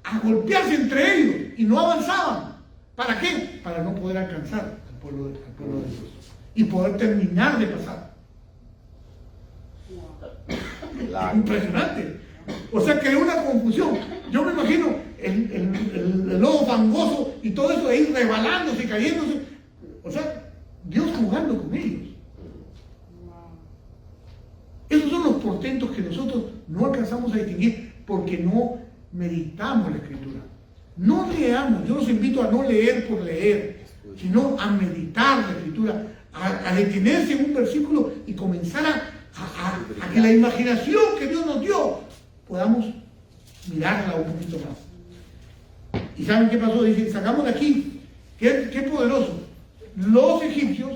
a golpearse entre ellos y no avanzaban. ¿Para qué? Para no poder alcanzar al pueblo de Dios y poder terminar de pasar. Claro. Impresionante. O sea, creó una confusión. Yo me imagino el lobo fangoso y todo eso de ir rebalándose, cayéndose. O sea, Dios jugando con ellos. Esos son los portentos que nosotros no alcanzamos a distinguir porque no meditamos la Escritura. No leamos, yo los invito a no leer por leer, sino a meditar la Escritura, a detenerse en un versículo y comenzar a que la imaginación que Dios nos dio podamos mirarla un poquito más. ¿Y saben qué pasó? Dicen, sacamos de aquí, qué poderoso. Los egipcios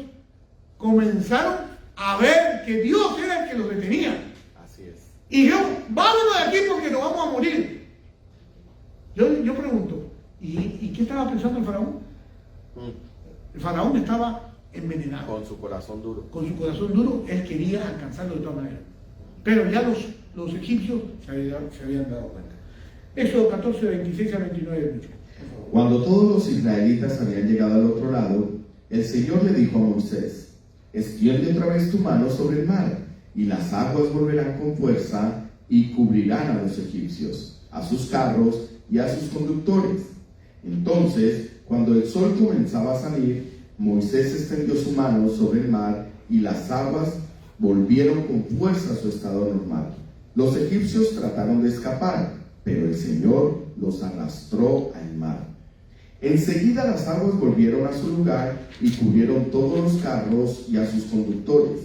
comenzaron a ver que Dios era el que los detenía. Así es. Y dijeron, vámonos de aquí porque nos vamos a morir. Yo pregunto, ¿y qué estaba pensando el faraón? El faraón estaba envenenado. Con su corazón duro. Con su corazón duro, él quería alcanzarlo de todas maneras. Pero ya los egipcios se habían dado cuenta. Éxodo 14, 26 a 29. Cuando todos los israelitas habían llegado al otro lado, el Señor le dijo a Moisés: extiende otra vez tu mano sobre el mar, y las aguas volverán con fuerza y cubrirán a los egipcios, a sus carros y a sus conductores. Entonces, cuando el sol comenzaba a salir, Moisés extendió su mano sobre el mar y las aguas volvieron con fuerza a su estado normal. Los egipcios trataron de escapar, pero el Señor los arrastró al mar. Enseguida las aguas volvieron a su lugar y cubrieron todos los carros y a sus conductores.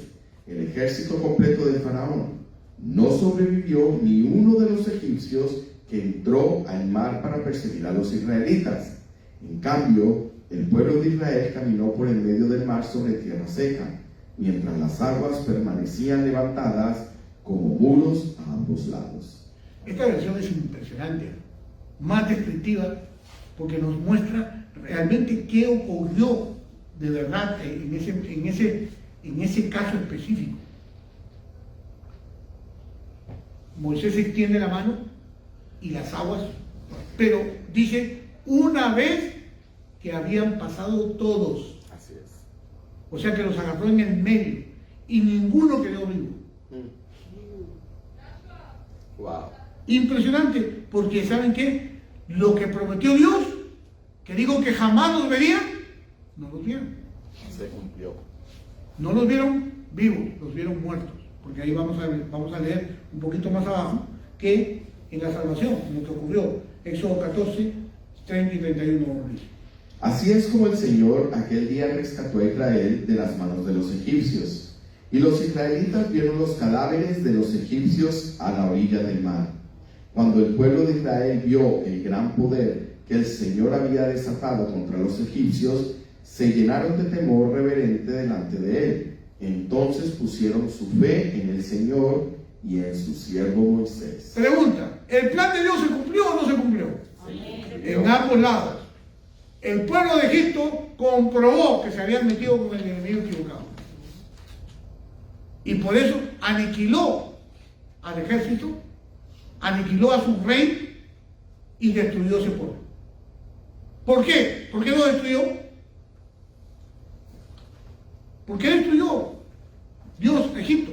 El ejército completo de Faraón. No sobrevivió ni uno de los egipcios que entró al mar para perseguir a los israelitas. En cambio, el pueblo de Israel caminó por el medio del mar sobre tierra seca, mientras las aguas permanecían levantadas como muros a ambos lados. Esta versión es impresionante, más descriptiva, porque nos muestra realmente qué ocurrió de verdad en ese caso específico. Moisés extiende la mano y las aguas, pero dice, una vez que habían pasado todos. Así es. O sea que los agarró en el medio y ninguno quedó vivo. Wow. Impresionante, porque ¿saben qué? Lo que prometió Dios, que dijo que jamás los verían, no los vieron. Se cumplió. No los vieron vivos, los vieron muertos. Porque ahí vamos a leer un poquito más abajo que en la salvación, lo que ocurrió. Éxodo 14, 30 y 31. Así es como el Señor aquel día rescató a Israel de las manos de los egipcios. Y los israelitas vieron los cadáveres de los egipcios a la orilla del mar. Cuando el pueblo de Israel vio el gran poder que el Señor había desatado contra los egipcios, se llenaron de temor reverente delante de él. Entonces pusieron su fe en el Señor y en su siervo Moisés. Pregunta, ¿el plan de Dios se cumplió o no se cumplió? En ambos lados. El pueblo de Egipto comprobó que se habían metido con el enemigo equivocado. Y por eso aniquiló al ejército, aniquiló a su rey y destruyó ese pueblo. ¿Por qué? ¿Por qué lo destruyó? ¿Por qué destruyó Dios Egipto?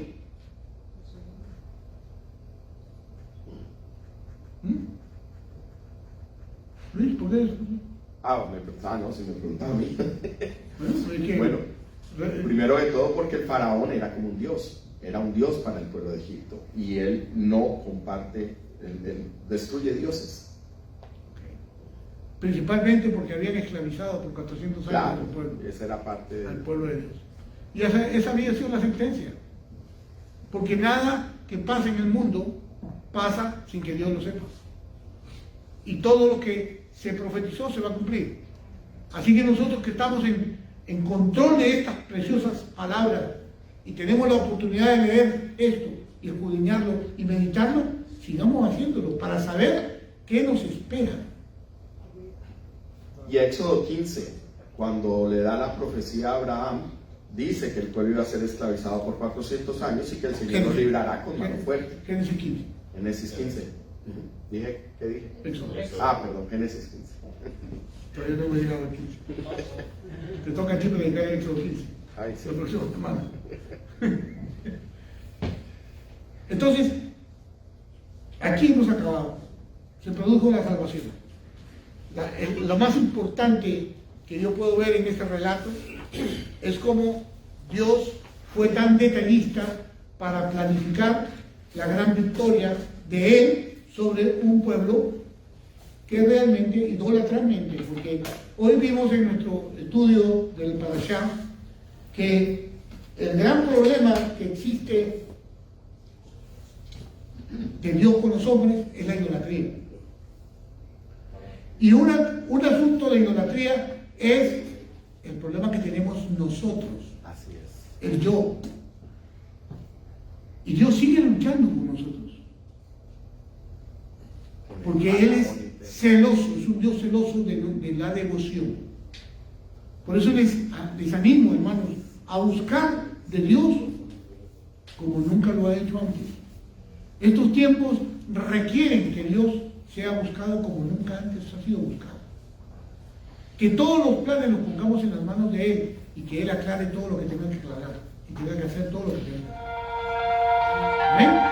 Luis, ¿por qué destruyó? No, si me preguntaba a mí. Bueno, Bueno, primero de todo porque el faraón era como un dios, era un dios para el pueblo de Egipto y él no comparte, él destruye dioses. Principalmente porque habían esclavizado por 400 años Claro, al pueblo, esa era parte de... al pueblo de Dios. Y esa había sido la sentencia. Porque nada que pase en el mundo pasa sin que Dios lo sepa. Y todo lo que se profetizó se va a cumplir. Así que nosotros que estamos en control de estas preciosas palabras y tenemos la oportunidad de leer esto y escudriñarlo y meditarlo, sigamos haciéndolo para saber qué nos espera. Y Éxodo 15, cuando le da la profecía a Abraham, dice que el pueblo iba a ser esclavizado por 400 años y que el Señor nos librará con mano fuerte. Génesis 15. Génesis 15. ¿Dije? ¿Qué dije? Éxodo. Perdón, Génesis 15. Todavía no me he llegado al 15. Te toca a ti predicar el Éxodo 15. Ay, sí. La próxima semana. Entonces, aquí hemos acabado. Se produjo la salvación. Lo más importante que yo puedo ver en este relato es cómo Dios fue tan detallista para planificar la gran victoria de Él sobre un pueblo que realmente, idolatramente, porque hoy vimos en nuestro estudio del Parashá que el gran problema que existe de Dios con los hombres es la idolatría. Y un asunto de idolatría es el problema que tenemos nosotros, Así es. el yo. Y Dios sigue luchando con nosotros. Porque Él es celoso, es un Dios celoso de la devoción. Por eso les animo, hermanos, a buscar de Dios como nunca lo ha hecho antes. Estos tiempos requieren que Dios sea buscado como nunca antes ha sido buscado. Que todos los planes los pongamos en las manos de Él y que Él aclare todo lo que tenga que aclarar y tenga que hacer todo lo que tenga. Amén.